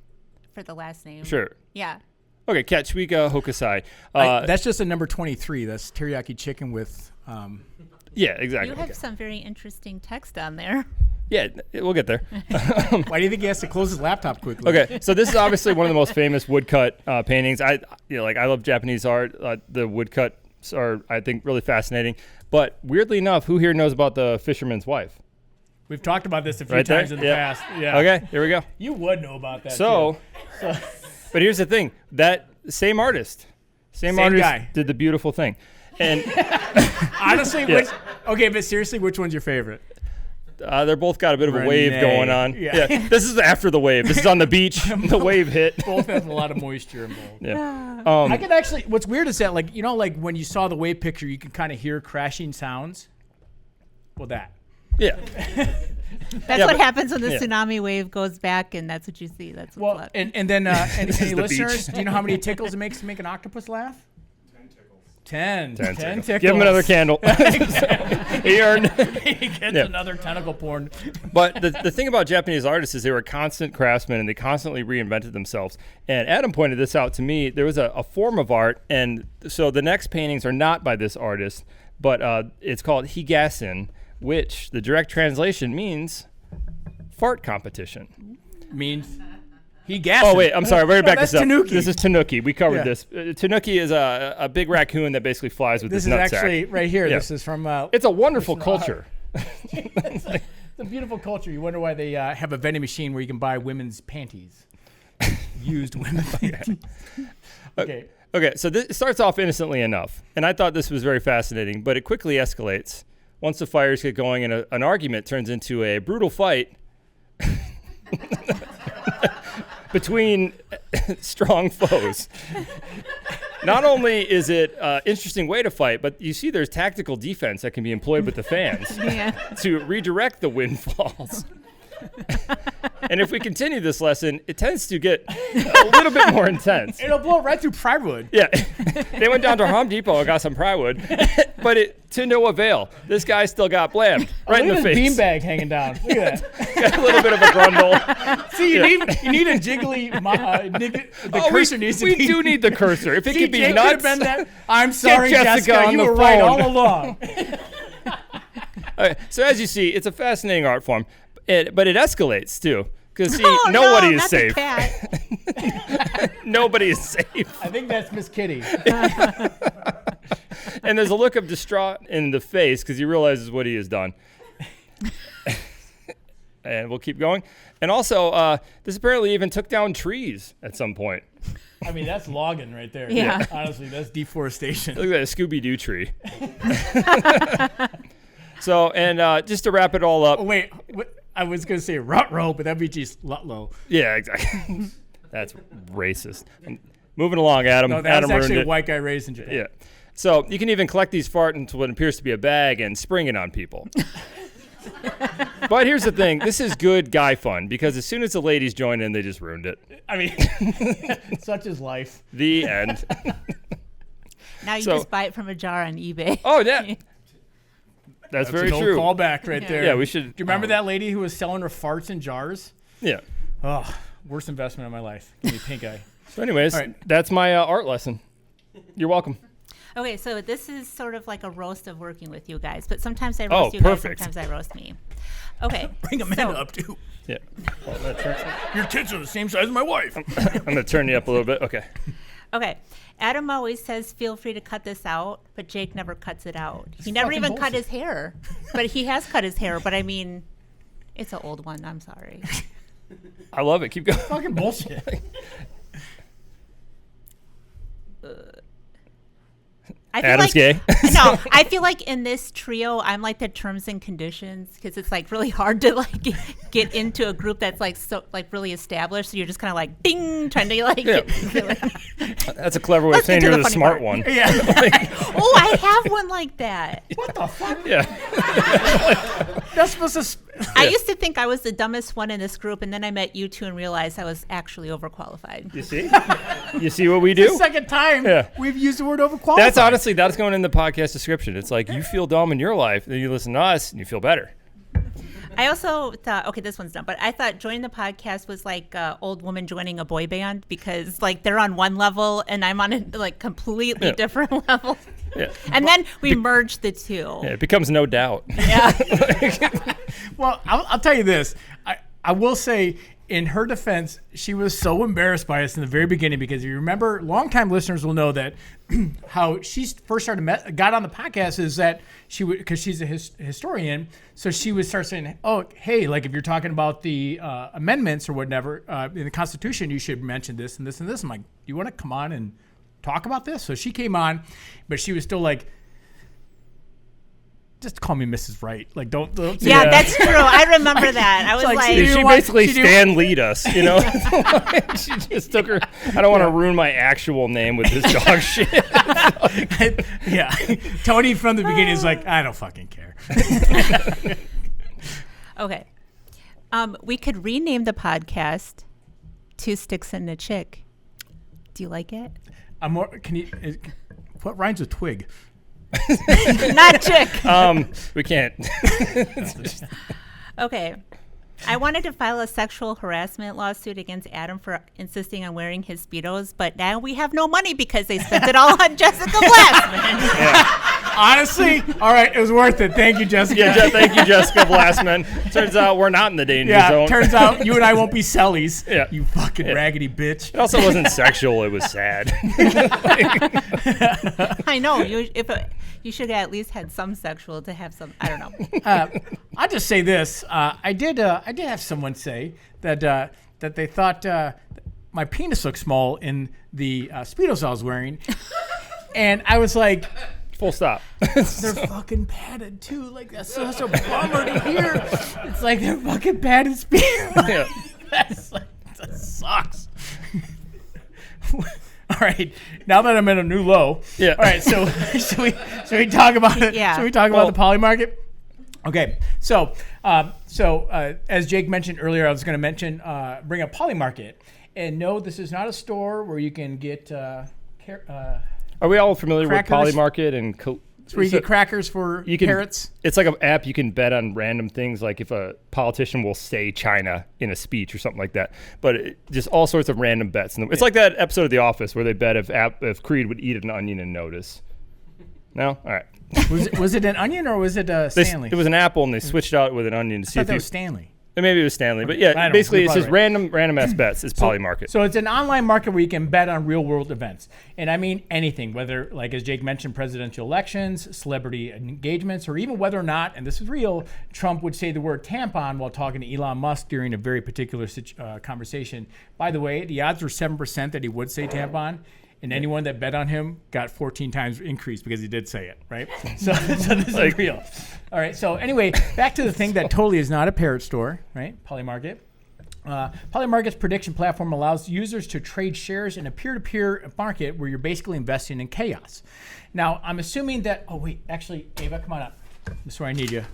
for the last name. Sure. Yeah. Okay, Katsuhika Hokusai. That's just a number 23. That's teriyaki chicken with... yeah, exactly. You have some very interesting text on there. Yeah, we'll get there. Why do you think he has to close his laptop quickly? Okay, so this is obviously one of the most famous woodcut paintings. I love Japanese art. The woodcuts are, I think, really fascinating. But weirdly enough, who here knows about the Fisherman's Wife? We've talked about this a few Right there? times in the Yeah. past. Yeah. Okay, here we go. You would know about that. So, but here's the thing: that same artist guy did the beautiful thing. And honestly, but seriously, which one's your favorite? They're both got a bit of a wave Renee. going on. Yeah. This is after the wave. This is on the beach. The wave hit. Both have a lot of moisture involved. Yeah. I can actually. What's weird is that, like, like when you saw the wave picture, you can kind of hear crashing sounds. Well, that. Yeah. That's what happens when the tsunami wave goes back, and that's what you see. That's what's left. And then any the listeners, beach. do you know how many tickles it makes to make an octopus laugh? 10 tickles. Give him another candle. He earned. He gets another tentacle porn. But the thing about Japanese artists is they were constant craftsmen and they constantly reinvented themselves. And Adam pointed this out to me. There was a form of art, and so the next paintings are not by this artist, but it's called higasen, which the direct translation means fart competition. Means higasen. Oh, wait, I'm sorry. We're back that's this up. tanuki. This is tanuki. We covered Yeah. this. Tanuki is a big raccoon that basically flies with This his is nutsack. actually right here. Yeah. This is from. It's a wonderful culture. It's a beautiful culture. You wonder why they have a vending machine where you can buy women's panties. Used women's panties. Okay. Okay, so this starts off innocently enough, and I thought this was very fascinating, but it quickly escalates. Once the fires get going and an argument turns into a brutal fight between strong foes. Not only is it an interesting way to fight, but you see there's tactical defense that can be employed with the fans to redirect the windfalls. And if we continue this lesson, it tends to get a little bit more intense. It'll blow right through plywood. Yeah. They went down to Home Depot and got some plywood, but to no avail. This guy still got blammed right in the Look at face. his beanbag hanging down. Look at that. Got a little bit of a grundle. See, you need a jiggly. The cursor needs to be. We do need the cursor. If it See, could be Jake nuts. could have been that. I'm sorry, Jessica on you the were right phone. all along. So as you see, it's a fascinating art form, but it escalates too. Because see, Oh, nobody no, is not safe. The cat. Nobody is safe. I think that's Miss Kitty. And there's a look of distraught in the face because he realizes what he has done. And we'll keep going. And also, this apparently even took down trees at some point. I mean, that's logging right there. Yeah. Honestly, that's deforestation. Look at that Scooby-Doo tree. So, and just to wrap it all up. Oh, wait. I was going to say rut-row, but that'd be just Lutlow. Yeah, exactly. That's racist. Moving along, Adam. No, that's Adam ruined actually a it. white guy raised in Japan. Yeah. So you can even collect these fart into what appears to be a bag and spring it on people. But here's the thing. This is good guy fun because as soon as the ladies join in, they just ruined it. I mean, such is life. The end. Now you So- just buy it from a jar on eBay. Oh, yeah. That's very an old true. callback right there. Yeah, we should. Do you remember that lady who was selling her farts in jars? Yeah. Oh, worst investment of my life. Give me pink eye. So anyways, All right. that's my art lesson. You're welcome. Okay, so this is sort of like a roast of working with you guys, but sometimes I Oh, roast you guys, perfect. sometimes I roast me. Okay. Bring Amanda up, too. Yeah. Well, that's Your tits are the same size as my wife. I'm going to turn you up a little bit. Okay. Okay. Adam always says, feel free to cut this out, but Jake never cuts it out. He never fucking even cut bullshit. his hair. But he has cut his hair, but I mean, it's an old one. I'm sorry. I love it. Keep going. Fucking bullshit. I feel Adam's like, gay. No, I feel like in this trio, I'm like the terms and conditions because it's like really hard to like get into a group that's like so like really established. So you're just kind of like ding, trying to like. Yeah. That's a clever way of saying you're the smart one. Yeah. Oh, I have one like that. What the fuck? Yeah. That's supposed to. I used to think I was the dumbest one in this group, and then I met you two and realized I was actually overqualified. You see? You see what we do? The second time we've used the word overqualified. That's going in the podcast description. It's like you feel dumb in your life, then you listen to us and you feel better. I also thought, okay, this one's done, but I thought joining the podcast was like an old woman joining a boy band because like they're on one level and I'm on a like completely different level. Yeah. And then we merged the two. Yeah, it becomes No Doubt. Yeah. Well, I'll tell you this. I will say, in her defense, she was so embarrassed by us in the very beginning because if you remember, longtime listeners will know that how she first got on the podcast is that she would, because she's a historian, so she would start saying, "Oh, hey, like if you're talking about the amendments or whatever in the Constitution, you should mention this and this and this." I'm like, "Do you want to come on and talk about this?" So she came on, but she was still like, just call me Mrs. Wright. Like, don't yeah, that's true. I remember that. I was like she basically Stan Lead us, you know? She just took her. I don't want to ruin my actual name with this dog shit. Yeah. Tony from the beginning is like, I don't fucking care. Okay. We could rename the podcast Two Sticks and a Chick. Do you like it? What rhymes with twig? Not chick. We can't. Okay. I wanted to file a sexual harassment lawsuit against Adam for insisting on wearing his Speedos, but now we have no money because they spent it all on Jessica Vlasseman. Yeah. Honestly, all right, it was worth it. Thank you, Jessica. Yeah, thank you, Jessica Vlasseman. Turns out we're not in the danger zone. Turns out you and I won't be sellies. Yeah. You fucking raggedy bitch. It also wasn't sexual. It was sad. I know. You should have at least had some sexual to have some. I don't know. I'll just say this. I did have someone say that they thought my penis looked small in the Speedos I was wearing, and I was like, full stop. They're fucking padded too. Like that's such a bummer to hear. It's like they're fucking padded Speedos. Yeah. That sucks. All right, now that I'm at a new low. Yeah. All right, so should we talk about it? Yeah. Should we talk about the poly market? Okay, so as Jake mentioned earlier, I was going to bring up poly market, and no, this is not a store where you can get. Are we all familiar crackers? with poly market and? It's where you get crackers for carrots. It's like an app you can bet on random things, like if a politician will say China in a speech or something like that. But just all sorts of random bets. It's like that episode of The Office where they bet if Creed would eat an onion and notice. No? All right. Was it an onion or was it Stanley? It was an apple, and they switched out with an onion to see if that was Stanley. Maybe it was Stanley, but yeah, basically it's just random ass bets. It's poly market. So it's an online market where you can bet on real world events, and I mean anything, whether like as Jake mentioned, presidential elections, celebrity engagements, or even whether or not, and this is real, Trump would say the word tampon while talking to Elon Musk during a very particular conversation. By the way, the odds were 7% that he would say tampon. And anyone that bet on him got 14 times increase because he did say it, right? So this is real. All right, so anyway, back to the thing that totally is not a parrot store, right? Polymarket. Polymarket's prediction platform allows users to trade shares in a peer-to-peer market where you're basically investing in chaos. Now, I'm assuming that, oh wait, actually, Ava, come on up. This is where I need you.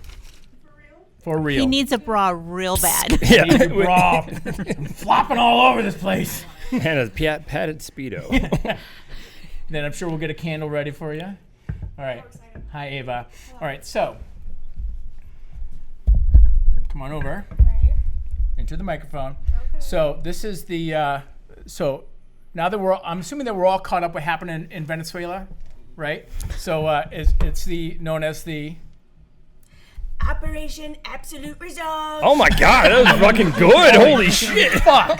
For real. He needs a bra real bad. Yeah. Need a bra. I'm flopping all over this place. And a padded Speedo. Then I'm sure we'll get a candle ready for you. All right. Hi, Ava. All right, so come on over. Right. Into the microphone. Okay. So this is the so now that I'm assuming that we're all caught up what happened in Venezuela, right? So it's known as the Operation Absolute Resolve. Oh my God, that was fucking good. Holy shit. Fuck.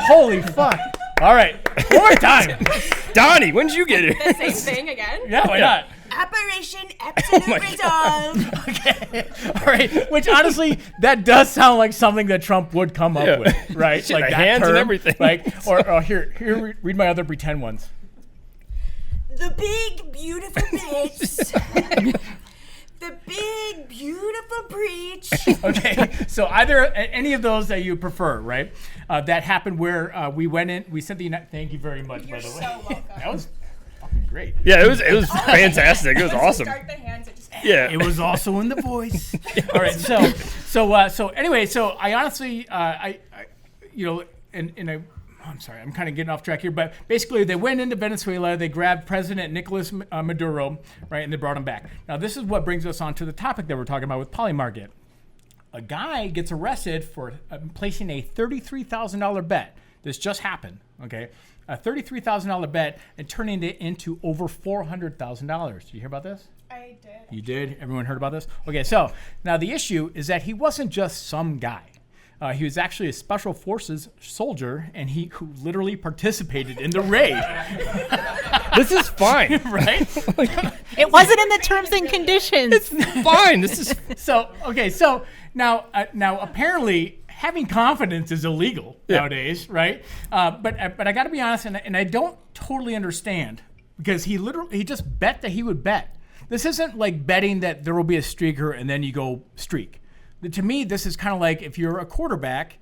Holy fuck. All right. One more time. Donnie, when did you get it? The same thing again? Yeah, why not? Operation Absolute Resolve. Okay. All right. Which honestly, that does sound like something that Trump would come up with, right? Shit, like the that hands term, and everything. Like, or here, read my other pretend ones. The big, beautiful bits. The big, beautiful breach. Okay, so either any of those that you prefer, right? That happened where we went in. We sent the. Thank you very much, by the way. You're so welcome. That was fucking great. Yeah, it was fantastic. It was awesome. Start the hands. It just Yeah. It was also in the voice. All right, so anyway, so I honestly, I'm sorry, I'm kind of getting off track here, but basically they went into Venezuela, they grabbed President Nicolas Maduro, right, and they brought him back. Now this is what brings us on to the topic that we're talking about with Polymarket. A guy gets arrested for placing a $33,000 bet. This just happened, okay? A $33,000 bet and turning it into over $400,000. Did you hear about this? I did. You did? Everyone heard about this? Okay, so now the issue is that he wasn't just some guy. He was actually a special forces soldier, and who literally participated in the raid. This is fine. Right? It wasn't in the terms and conditions. It's fine. This is So now apparently having confidence is illegal nowadays, right? But I got to be honest, and I don't totally understand, because he just bet that he would bet. This isn't like betting that there will be a streaker and then you go streak. To me, this is kind of like if you're a quarterback,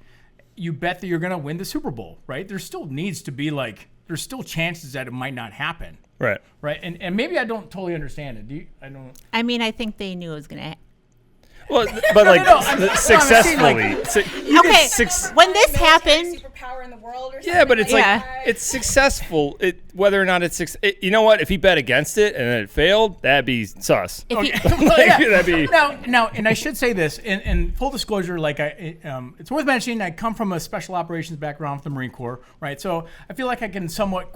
you bet that you're going to win the Super Bowl, right? There still needs to be there's still chances that it might not happen. right. Right. And maybe I don't totally understand it. I mean, I think they knew it was going to. Well, but successfully. Okay, when this happened. Superpower in the world or something. Yeah, but it's Yeah. it's successful. Whether or not it's you know what? If he bet against it and then it failed, that'd be sus. If you, That'd be Now, and I should say this in full disclosure, it's worth mentioning. I come from a special operations background from the Marine Corps, right? So I feel like I'm somewhat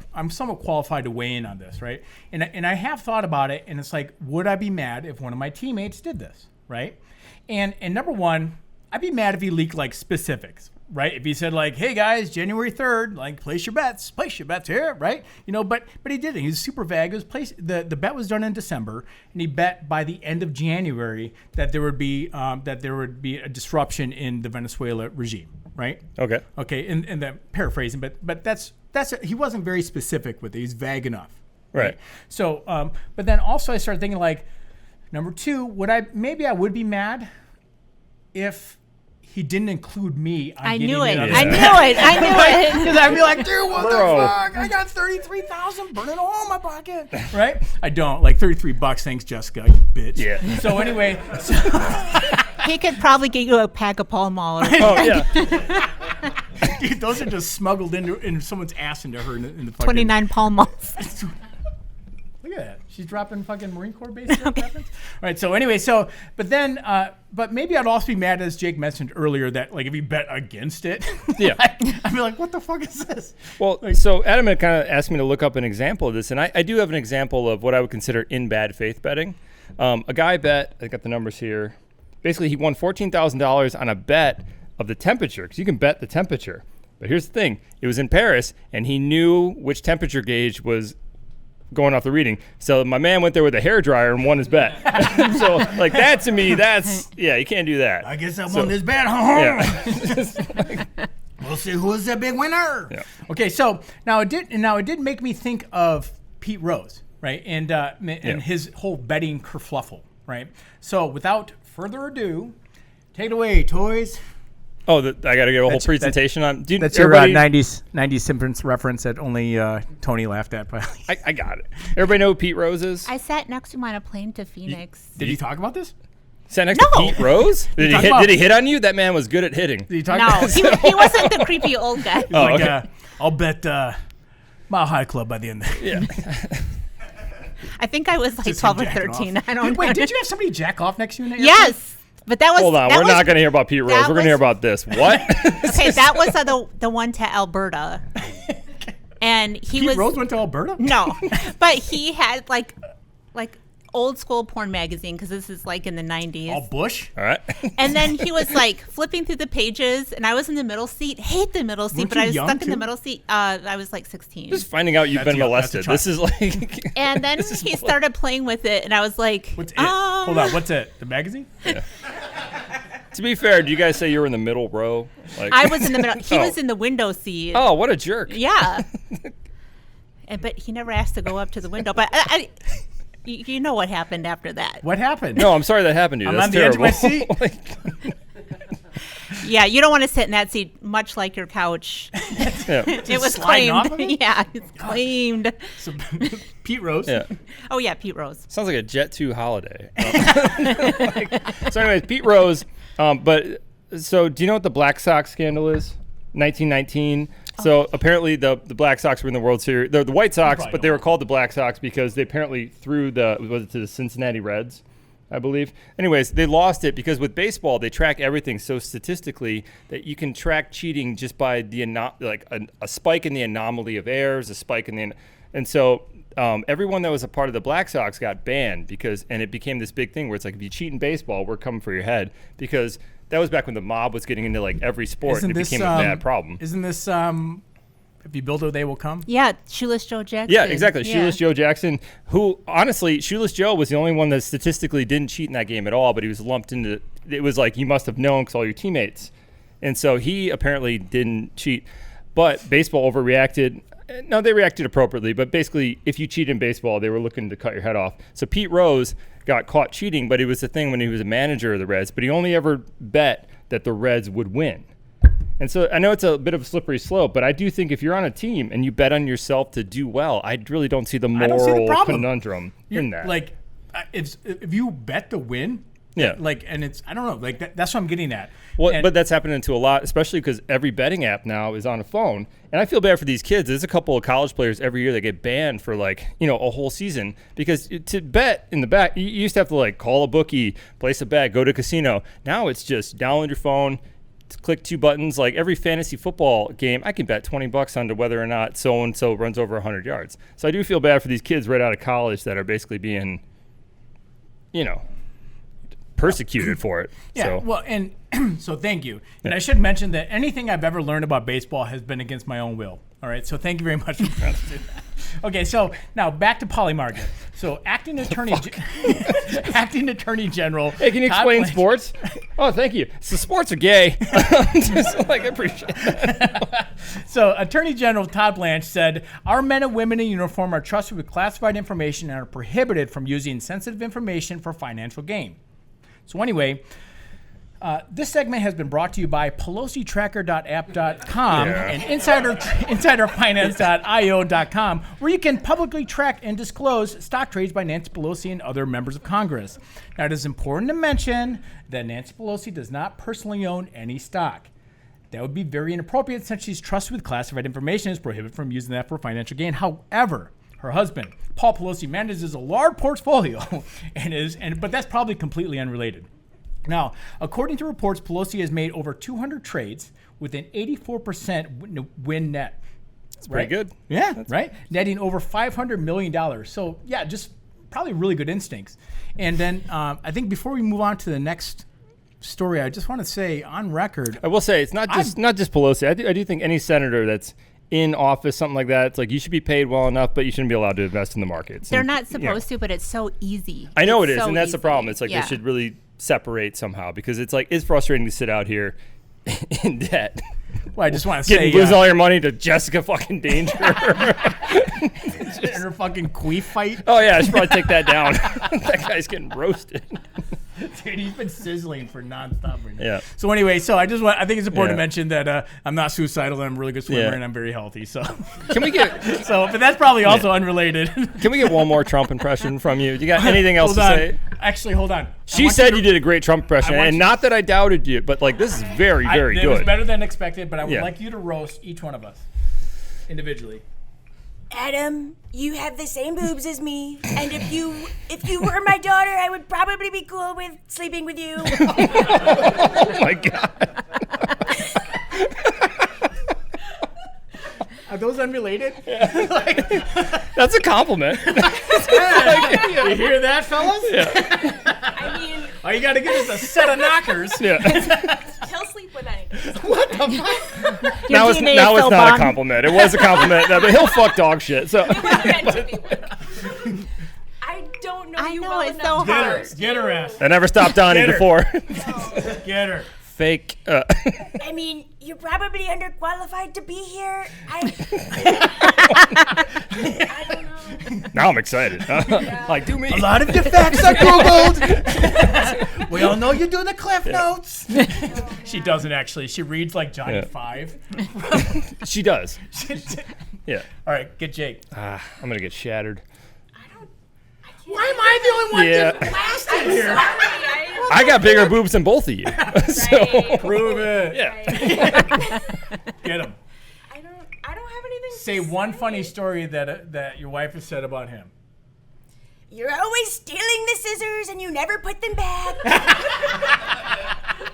qualified to weigh in on this, right? And I have thought about it, and it's like, would I be mad if one of my teammates did this, right? And number one, I'd be mad if he leaked specifics, right? If he said hey guys, January 3rd, place your bets here, right? But he didn't. He was super vague. It was the bet was done in December, and he bet by the end of January that there would be a disruption in the Venezuela regime, right? Okay, and that paraphrasing, but that's he wasn't very specific with it. He's vague enough, right. So, but then also I started thinking number two, I would be mad if he didn't include me on I getting knew it. in on I this. knew it. Because I'd be like, dude, what Bro. the fuck? I got $33,000 burning a hole in my pocket. Right? I don't. $33, thanks, Jessica, you bitch. Yeah. So anyway. He could probably get you a pack of Pall Mall. Oh yeah. Dude, those are just smuggled into someone's ass into her in the fucking 29 Pall Malls. Look at that. She's dropping fucking Marine Corps base reference. All right. So anyway, but maybe I'd also be mad, as Jake mentioned earlier, that if he bet against it, Yeah. I'd be like, what the fuck is this? Well, so Adam had kind of asked me to look up an example of this, and I do have an example of what I would consider in bad faith betting. A guy bet, I got the numbers here. Basically, he won $14,000 on a bet of the temperature, because you can bet the temperature. But here's the thing. It was in Paris, and he knew which temperature gauge was going off the reading. So my man went there with a hairdryer and won his bet. So that to me, you can't do that. I guess I won this bet. Yeah. Yeah. We'll see who is the big winner. Yeah. Okay, so now it did make me think of Pete Rose, right? And his whole betting kerfluffle, right? So without further ado, take it away, toys. Oh, I got to give a whole presentation on. That's your 90s Simpsons reference that only Tony laughed at. I got it. Everybody know who Pete Rose is? I sat next to him on a plane to Phoenix. Did you talk about this? Sat next to Pete Rose? Did he hit on you? That man was good at hitting. Did you talk No, about he wasn't the creepy old guy. Oh, okay. I'll bet Mile High Club by the end of it. Yeah. I think I was Just 12 or him jacking 13. off. I don't know. Wait, did you have somebody jack off next to you in the Yes. But that was. Hold on. We're not going to hear about Pete Rose. We're going to hear about this. What? Okay, that was the one to Alberta. And Pete Rose went to Alberta? No. But he had like old school porn magazine, because this is in the 90s. All Bush? All right. And then he was flipping through the pages, and I was in the middle seat. Hate the middle seat, Weren't but I you was young, stuck in the too? middle seat. I was 16. Just finding out you've been molested. that's This is And then he started playing with it, and I was like, What's it? Hold on. What's it? The magazine? Yeah. To be fair, do you guys say you were in the middle row? I was in the middle. He was in the window seat. Oh, what a jerk. Yeah. but he never asked to go up to the window. But you know what happened after that. What happened? No, I'm sorry that happened to you. I'm That's on the terrible. edge of my seat. Yeah, you don't want to sit in that seat, much like your couch. Yeah. It was sliding off claimed. of it? Yeah, it's claimed. So, Pete Rose. Yeah. Oh yeah, Pete Rose. Sounds like a Jet 2 holiday. So anyways, Pete Rose. But so do you know what the Black Sox scandal is? 1919. So apparently the Black Sox were in the World Series. The White Sox, but they were called the Black Sox because they apparently threw to the Cincinnati Reds, I believe. Anyways, they lost it because with baseball they track everything so statistically that you can track cheating just by the a spike in the anomaly of errors, a spike in the and so everyone that was a part of the Black Sox got banned and it became this big thing where it's like if you cheat in baseball, we're coming for your head because that was back when the mob was getting into like every sport and it became a bad problem. Isn't this if you build it, they will come? Yeah, Shoeless Joe Jackson. Yeah, exactly. Shoeless Joe Jackson, who honestly, Shoeless Joe was the only one that statistically didn't cheat in that game at all, but he was lumped into it was like you must have known because all your teammates. And so he apparently didn't cheat. But baseball overreacted. No, they reacted appropriately, but basically if you cheat in baseball, they were looking to cut your head off. So Pete Rose got caught cheating, but it was the thing when he was a manager of the Reds, but he only ever bet that the Reds would win. And so I know it's a bit of a slippery slope, but I do think if you're on a team and you bet on yourself to do well, I really don't see the moral conundrum in that. Like, if you bet to win, yeah. Like, and it's I don't know, like that's what I'm getting at. Well, but that's happening to a lot, especially because every betting app now is on a phone. And I feel bad for these kids. There's a couple of college players every year that get banned for a whole season because to bet in the back, you used to have to like call a bookie, place a bet, go to a casino. Now it's just download your phone, click 2 buttons. Like every fantasy football game, I can bet $20 on to whether or not so-and-so runs over 100 yards. So I do feel bad for these kids right out of college that are basically being, persecuted for it. Yeah, so. well, and so thank you. And I should mention that anything I've ever learned about baseball has been against my own will. All right, so thank you very much for that. Okay, so now back to Polly Market. So acting attorney general. Hey, can you explain sports? Oh, thank you. So sports are gay. Just I appreciate that. So Attorney General Todd Blanche said, our men and women in uniform are trusted with classified information and are prohibited from using sensitive information for financial gain. So anyway, this segment has been brought to you by PelosiTracker.app.com and InsiderFinance.io.com, where you can publicly track and disclose stock trades by Nancy Pelosi and other members of Congress. Now, it is important to mention that Nancy Pelosi does not personally own any stock. That would be very inappropriate since she's trusted with classified information and is prohibited from using that for financial gain. However, her husband, Paul Pelosi, manages a large portfolio but that's probably completely unrelated. Now, according to reports, Pelosi has made over 200 trades with an 84% win net. That's pretty good. Yeah, right? Netting over $500 million. So, yeah, just probably really good instincts. And then I think before we move on to the next story, I just want to say on record. I will say it's not just Pelosi. I do think any senator that's in office, something like that, it's like you should be paid well enough, but you shouldn't be allowed to invest in the markets. They're not supposed to, but it's so easy. I know it's it is, so and that's easy. the problem. It's like they should really separate somehow because it's like it's frustrating to sit out here in debt. Well, I just want to say lose all your money to Jessica fucking Danger and her fucking queef fight. Oh yeah, I should probably take that down. That guy's getting roasted. Dude, he's been sizzling for nonstop right now. Yeah. So anyway, I think it's important to mention that I'm not suicidal and I'm a really good swimmer and I'm very healthy. So can we get but that's probably also unrelated. Can we get one more Trump impression from you? You got anything else to say? Actually, hold on. She said you did a great Trump impression, and not that I doubted you, but like this is very, very good. It was better than expected, but I would like you to roast each one of us individually. Adam, you have the same boobs as me, and if you were my daughter, I would probably be cool with sleeping with you. Oh my God. Are those unrelated? That's a compliment. You hear that, fellas? Yeah. I mean, all you got to get is a set of knockers. Yeah. he'll sleep with any. What the fuck? Now it's not a compliment. It was a compliment, but he'll fuck dog shit. So. I don't know I you know, well it's enough so to hard. roast Get her ass. I never stopped Donnie before. Get her. fake. I mean, you're probably underqualified to be here. I don't know. Now I'm excited. Like, do me. A lot of the facts are Googled. We all know you do the Cliff Notes. She doesn't actually. She reads like Johnny 5. She does. Yeah. All right, get Jake. I'm going to get shattered. Why am I the only one Yeah. getting blasted here? I got bigger boobs than both of you. So, Prove it. yeah. Get him. I don't have anything. Say one funny story that your wife has said about him. You're always stealing the scissors and you never put them back.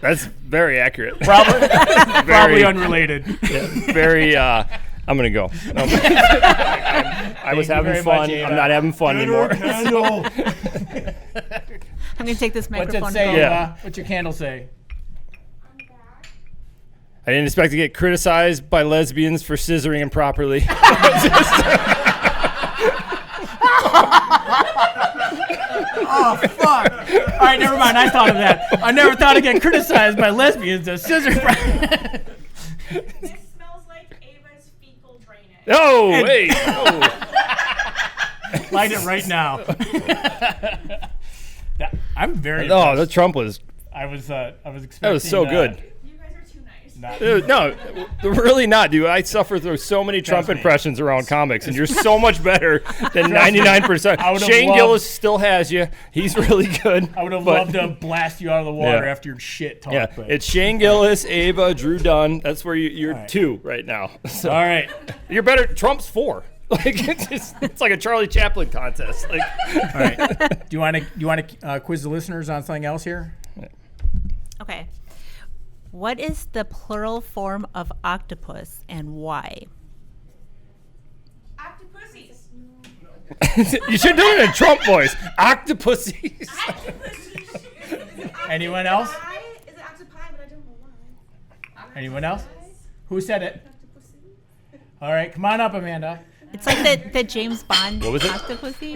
That's very accurate. Probably unrelated. Yeah, very. I'm gonna go. I was having fun. I'm not having fun anymore. I'm gonna take this What's microphone. it say? and go. Yeah. What's your candle say? I didn't expect to get criticized by lesbians for scissoring improperly. Oh, fuck. All right, never mind. I thought of that. I never thought I'd get criticized by lesbians as scissor. This smells like Ava's fecal drainage. Oh, hey. Oh. Light it right now. I'm very. Oh, impressed. the Trump was. I was expecting. That was so good. You guys are too nice. Dude, no, really not, dude. I suffer through so many Trump impressions around comics, and you're so much better than 99%. Shane Gillis still has you. He's really good. I would have loved to blast you out of the water after your shit talk. Yeah, but. it's Shane Gillis, Ava, Drew Dunn. That's where you're right. 2 right now. So, All right. you're better. Trump's 4. Like it's like a Charlie Chaplin contest. Like, All right. Do you want to quiz the listeners on something else here? Okay. What is the plural form of octopus and why? Octopussies. you should do it in a Trump voice. Octopussies. Anyone else? Is it octopi? But I don't know why. Anyone else? Who said it? All right, come on up, Amanda. It's like the James Bond What was it? octopussy.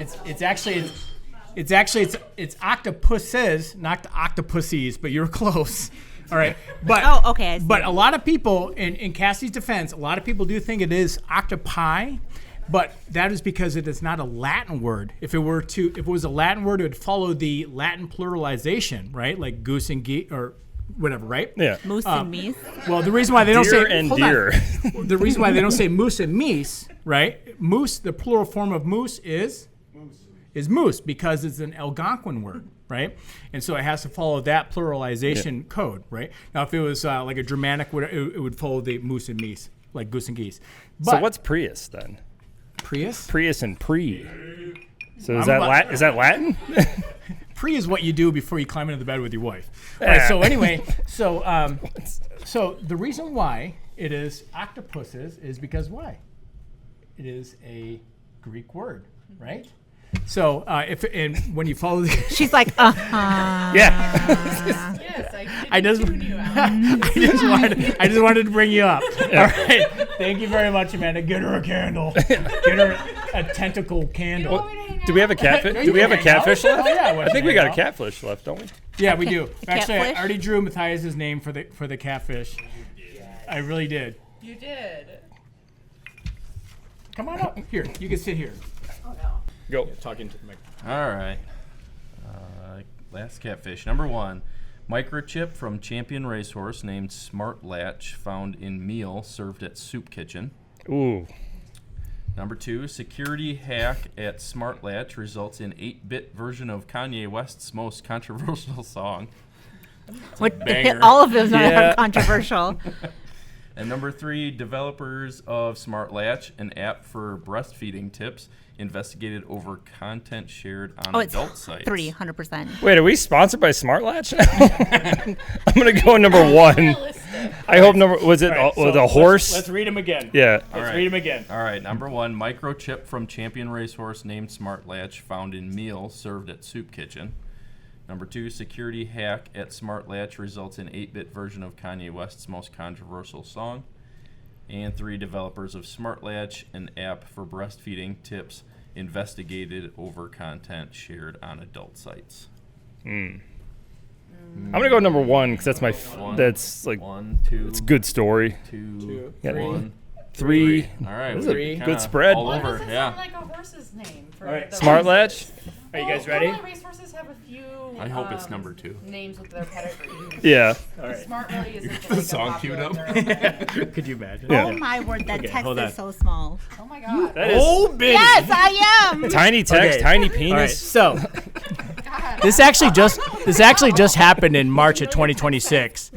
It's octopuses, not octopussies, but you're close. All right, but okay. I see. But a lot of people, in Cassie's defense, a lot of people do think it is octopi, but that is because it is not a Latin word. If it was a Latin word, it would follow the Latin pluralization, right? Like goose and geese or whatever, right? Yeah. Moose and meese. Well, the reason why they don't Deer say and hold on. deer. The reason why they don't say moose and meese, right? Moose, the plural form of moose is moose because it's an Algonquin word, right? And so it has to follow that pluralization code, right? Now, if it was like a Germanic, it would follow the moose and meese, like goose and geese. But So what's Prius then? Prius? Prius and pre. So is I'm that is that Latin? Pre is what you do before you climb into the bed with your wife. All right, so anyway, so the reason why it is octopuses is because why? It is a Greek word, right? So when you follow She's like, Yeah. Yes, I just wanted to bring you up. All right. Thank you very much, Amanda. Get her a candle. Get her a tentacle candle. Do we have a catfish? Do we have a catfish left? Oh, yeah, I think we got a catfish left, don't we? Yeah, we do. Actually, I Catfish? already drew Matthias' name for the catfish. I really did. You did. Come on up. Here, you can sit here. Go. Talking to the microphone. All right. Last catfish. Number 1, microchip from champion racehorse named Smart Latch found in meal served at soup kitchen. Ooh. Number 2, security hack at Smart Latch results in 8-bit version of Kanye West's most controversial song. all of them Yeah. are controversial. And number 3, developers of Smart Latch, an app for breastfeeding tips, investigated over content shared on adult sites. 300%. Wait, are we sponsored by Smart Latch? I'm gonna go number 1. I hope was it a horse? Let's read them again. Yeah. Let's read them again. All right, number 1, microchip from champion racehorse named Smart Latch found in meal served at soup kitchen. Number 2, security hack at Smart Latch results in 8-bit version of Kanye West's most controversial song. And 3, developers of Smart Latch, an app for breastfeeding tips, investigated over content shared on adult sites. I'm gonna go number 1 because that's my. That's like 1, 2. It's a good story. 2, Yeah. 1, 3. All right, This is we a kinda good spread. All over, Doesn't yeah. sound like a horse's name. For All right. the Smart races. Latch. Are you guys ready? Normally racehorses have a few. I hope it's number 2. Names with their pedigree. Yeah. All right. Smart really isn't The like song a queued popular up. thoroughbred. Could you imagine? Yeah. Oh my word, that Okay, text hold on. is so small. Oh my god. That is Oh, bitty. Yes, I am. tiny text, Okay. tiny All right. penis. So this actually just happened in March of 2026.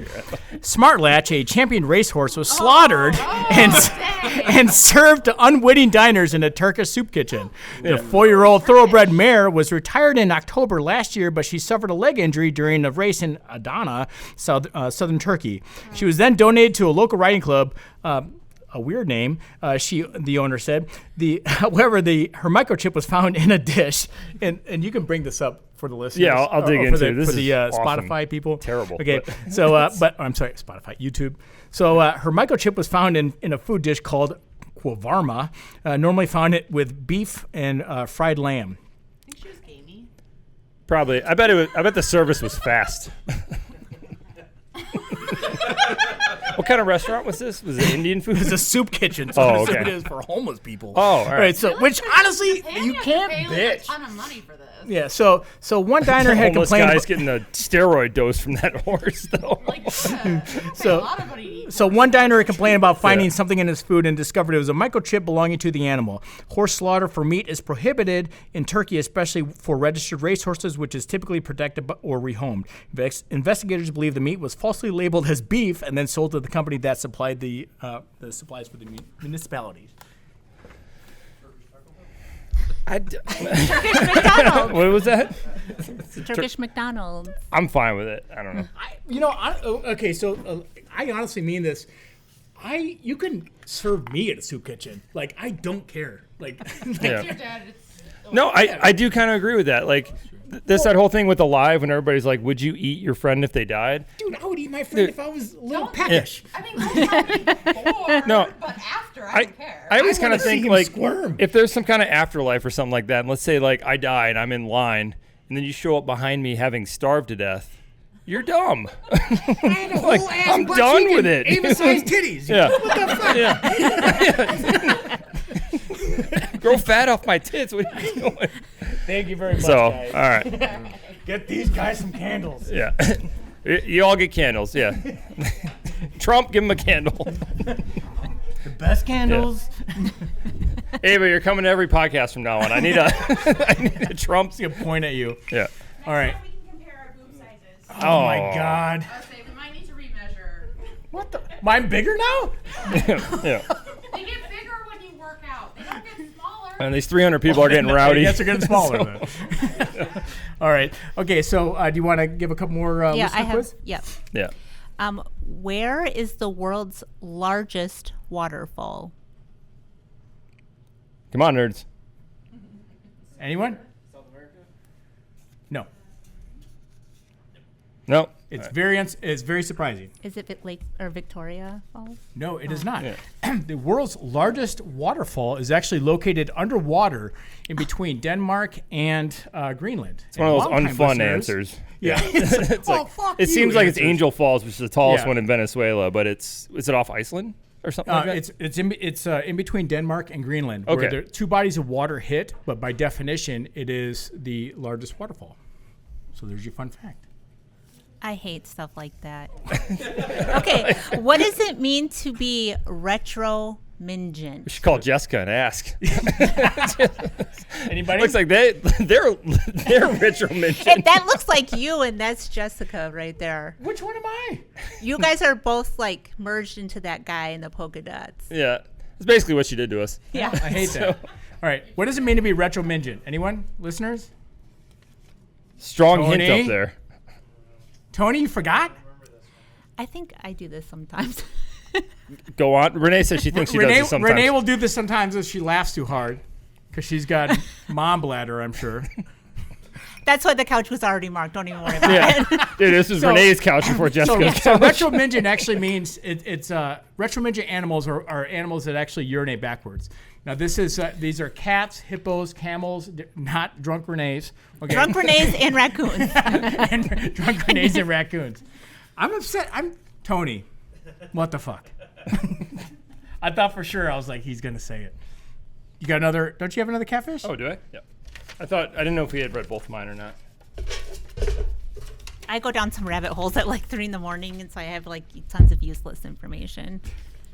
Smart Latch, a champion racehorse, was slaughtered and served to unwitting diners in a Turkish soup kitchen. The 4-year-old thoroughbred mare was retired in October last year, but she suffered a leg injury during a race in Adana, southern Turkey. She was then donated to a local riding club. A weird name, the owner said. However, her microchip was found in a dish, and you can bring this up for the listeners. Yeah, I'll dig into it. This for the is awesome. Spotify people. Terrible, Okay, but- so but I'm sorry, Spotify, YouTube. So her microchip was found in a food dish called shawarma, normally found it with beef and fried lamb. I think she was gamey. Probably. I bet the service was fast. What kind of restaurant was this? Was it Indian food? It's a soup kitchen, so Oh, it okay. is for homeless people. Oh, all right. So which honestly And you have to can't pay, like, bitch. a ton of money for this. Yeah, so one diner had Homeless complained. guy's getting a steroid dose from that horse, though. Like, yeah, So- a lot of money to eat. So one diner had complained about finding something in his food and discovered it was a microchip belonging to the animal. Horse slaughter for meat is prohibited in Turkey, especially for registered racehorses, which is typically protected or rehomed. Investigators believe the meat was falsely labeled as beef and then sold to the company that supplied the supplies for the municipalities. Turkish McDonald's. What was that? Turkish McDonald's. I'm fine with it. I don't know. Okay, so I honestly mean this. You can serve me at a soup kitchen. Like, I don't care. Like, Yeah. Your dad, it's, No, I do kind of agree with that. Like, that whole thing with Alive when everybody's like, would you eat your friend if they died? dude, I would eat my friend if I was a little Don't- peckish. I mean, don't tell me before, No. but after, I don't care. I always I kind of wanna see think him like squirm. if there's some kind of afterlife or something like that, and let's say like I die and I'm in line, and then you show up behind me having starved to death, you're dumb. Like, I'm done with it. Ava-sized titties. Yeah. What the fuck? Yeah. Grow fat off my tits. What are you doing? Thank you very much, So, all guys. right. Get these guys some candles. Yeah. You all get candles. Yeah. Trump, give him a candle. The best candles. Ava, you're coming to every podcast from now on. I need a Trump. He's gonna point at you. Yeah. All right. We can compare our boob sizes. Oh my God. I say we might need to remeasure. What the? Mine bigger now? Yeah. They get bigger when you work out. They don't get smaller. And these 300 people are getting rowdy. I guess they're getting smaller So- then. All right. Okay, so do you want to give a couple more Yeah, listener I have. quiz? Yep. Yeah. Where is the world's largest waterfall? Come on, nerds. Anyone? South America? No. No. It's very surprising. Is it Lake or Victoria Falls? No, it is not. The world's largest waterfall is actually located underwater in between Denmark and Greenland. It's one of those unfun answers. Yeah. It's like, fuck it you seems like it's answers. Angel Falls, which is the tallest Yeah. one in Venezuela, but is it off Iceland or something like that? It's in between Denmark and Greenland, Okay. where there two bodies of water hit, but by definition, it is the largest waterfall. So there's your fun fact. I hate stuff like that. Okay, what does it mean to be retro-mingent? We should call Jessica and ask. Anybody? Looks like they're retro mentioned. And that looks like you, and that's Jessica right there. Which one am I? You guys are both like merged into that guy in the polka dots. Yeah, it's basically what she did to us. Yeah. I hate that. All right. What does it mean to be retro-mingent? Anyone? Listeners? Strong Tony? hint up there. Tony, you forgot? I think I do this sometimes. Go on. Renee says she thinks she does this sometimes. Renee will do this sometimes if she laughs too hard because she's got mom bladder, I'm sure. That's why the couch was already marked. Don't even worry about Yeah. it. Dude, this is Renee's couch before Jessica's So couch. retromidget actually means it's retromidget animals are animals that actually urinate backwards. Now this is these are cats, hippos, camels, not drunk Renees. Okay. Drunk Renees and raccoons. And drunk Renees and raccoons. I'm upset. I'm Tony. What the fuck? I thought for sure I was like he's gonna say it. You got another? Don't you have another catfish? Oh, do I? Yeah. I didn't know if we had read both mine or not. I go down some rabbit holes at like 3 a.m, and so I have like tons of useless information.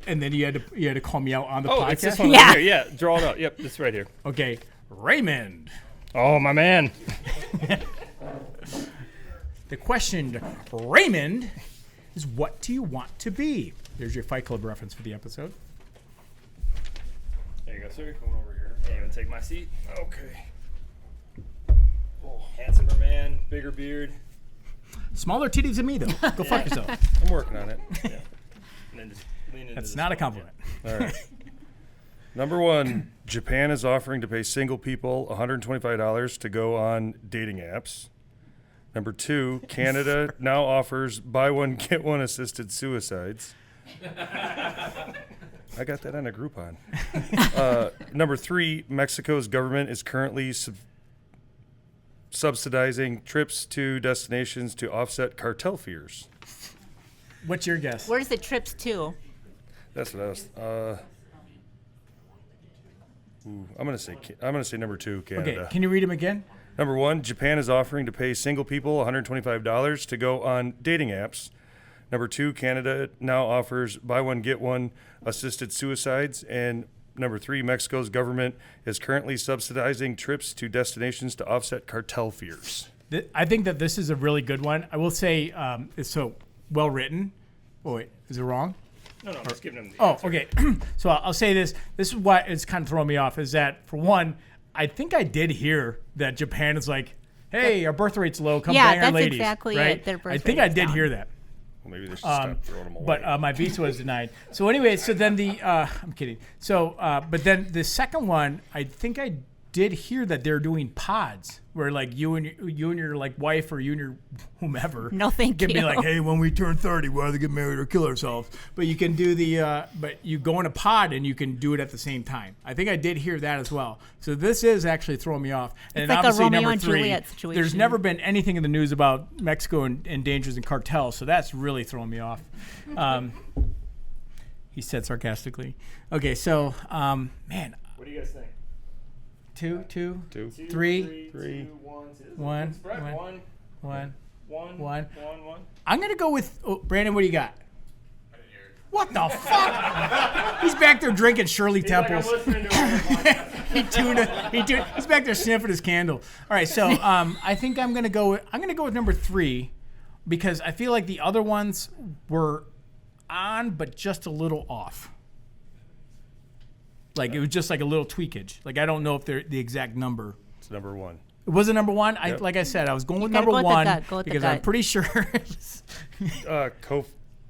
And then you had to call me out on the podcast. It's this one right here. Yeah, draw it out. Yep, this right here. Okay, Raymond. Oh, my man. The question, Raymond, is what do you want to be? There's your Fight Club reference for the episode. There you go, sir. Come over here. Can't even take my seat. Okay. Oh, handsomer man, bigger beard. Smaller titties than me, though. Go fuck yourself. I'm working on it. Yeah. And then just lean into That's this not a one. compliment. All right. Number 1, Japan is offering to pay single people $125 to go on dating apps. Number 2, Canada now offers buy one, get one assisted suicides. I got that on a Groupon. Number 3, Mexico's government is currently subsidizing trips to destinations to offset cartel fears. What's your guess? Where's the trips to? That's what I was. I'm gonna say number 2, Canada. Okay, can you read them again? Number 1, Japan is offering to pay single people $125 to go on dating apps. Number 2, Canada now offers buy one, get one assisted suicides. And number 3, Mexico's government is currently subsidizing trips to destinations to offset cartel fears. I think that this is a really good one. I will say it's so well written. Oh, wait, is it wrong? No, I'm just giving him the Oh, answer. okay. So I'll say this. This is what is kind of throwing me off is that, for one, I think I did hear that Japan is like, hey, our birth rate's low. Come bang our that's ladies. exactly right? it. Their birth I think rate I is did down. hear that. Well, maybe they should stop throwing them away. But my visa was denied. So anyway, so then I'm kidding. So, but then the second one, I think I did hear that they're doing pods where like you and your like wife or you and your whomever. No, thank can be you. like, hey, when we turn 30, we'll either get married or kill ourselves. But you can do but you go in a pod and you can do it at the same time. I think I did hear that as well. So this is actually throwing me off. And like a obviously Romeo number and 3, Juliet situation. there's never been anything in the news about Mexico and dangers and cartels. So that's really throwing me off. He said sarcastically. Okay, so man, What do you guys think? two, 2, 3, 3, 1, Spread. one. 1. I'm gonna go with Brandon. What do you got? What the fuck? He's back there drinking Shirley Temples. He's back there sniffing his candle. All right, so I think I'm gonna go with number 3 because I feel like the other ones were on, but just a little off. Like it was just like a little tweakage. Like I don't know if they're the exact number. it's number 1. It wasn't number 1. Yep. Like I said, I was going with gotta number go with the 1 gut, go with the because I'm gut. pretty sure.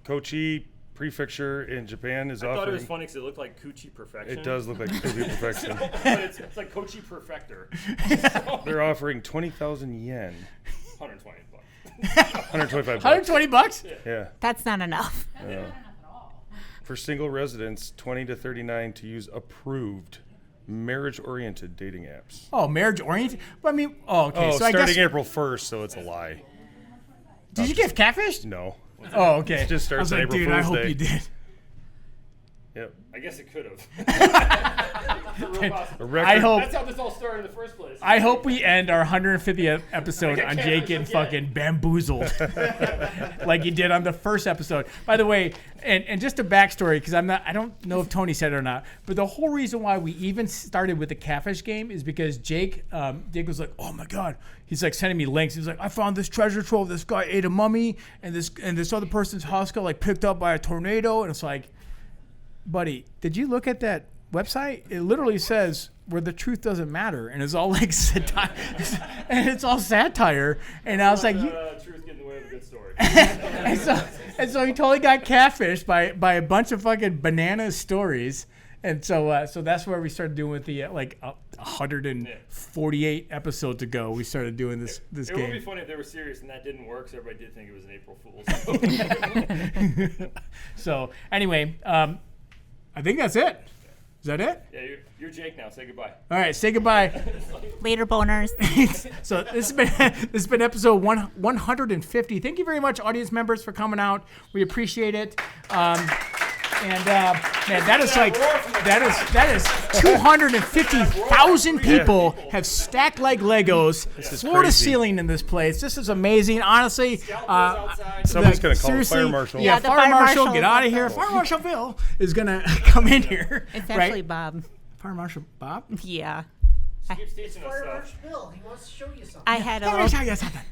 Kochi Prefecture in Japan is I thought it offering. was funny because it looked like Coochie Perfection. It does look like Kochi Perfection. But it's like Kochi Perfector. They're offering 20,000 yen. 120 bucks. 125 bucks. $120? Yeah. That's not enough. For single residents 20 to 39 to use approved marriage-oriented dating apps. Oh, marriage oriented? I mean, okay. So I starting guess. April 1st, so it's a lie. Did you get catfished? No. Oh, okay. It just starts I was like, on April dude, Fool's I hope Day. you did. Yep. I guess it could have. I hope. That's how this all started in the first place. I hope we end our 150th episode on Jake and fucking bamboozled, like you did on the first episode. By the way, and just a backstory because I don't know if Tony said it or not, but the whole reason why we even started with the catfish game is because Jake was like, oh my god, he's like sending me links. He's like, I found this treasure trove. This guy ate a mummy, and this other person's house got like picked up by a tornado, and it's like, buddy, did you look at that website? It literally says where the truth doesn't matter, and it's all like satire, and it's all satire. And I was like, truth getting in the way of a good story. and so he totally got catfished by a bunch of fucking banana stories, And so that's where we started doing with the 148 episodes ago. We started doing this It game. would be funny if they were serious and that didn't work, so everybody did think it was an April Fool's. So anyway, I think that's it. Is that it? Yeah, you're Jake now. Say goodbye. All right, say goodbye. Later, boners. So this has been episode 150. Thank you very much, audience members, for coming out. We appreciate it. Man, that is 250,000 people have stacked like Legos, floor to ceiling in this place. This is amazing, honestly. Somebody's gonna call the fire marshal. Yeah, the fire fire marshal, marshal. get out of here. Fire Marshal Bill is gonna come in here. It's right? actually Bob. Fire Marshal Bob. Yeah. She keeps teaching us stuff. Bill, he wants to show you something. I had Let me tell you something.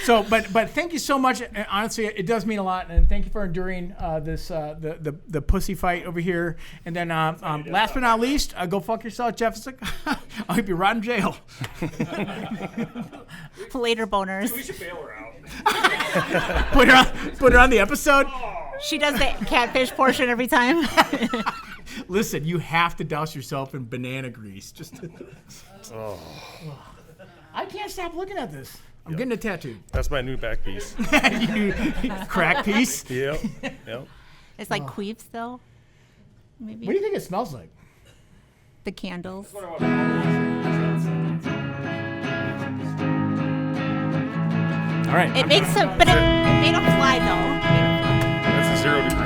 So, but thank you so much. Honestly, it does mean a lot, and thank you for enduring this the pussy fight over here. And then last but not least, go fuck yourself, Jessica. I hope you rot in jail. Later, boners. We should bail her out. Put her on the episode. She does the catfish portion every time. Listen, you have to douse yourself in banana grease. Just. I can't stop looking at this. I'm getting a tattoo. That's my new back piece. Crack piece. Yep. It's like queefs, though. Maybe. What do you think it smells like? The candles. All right. It makes a, but it made them fly though. That's a 0 degree.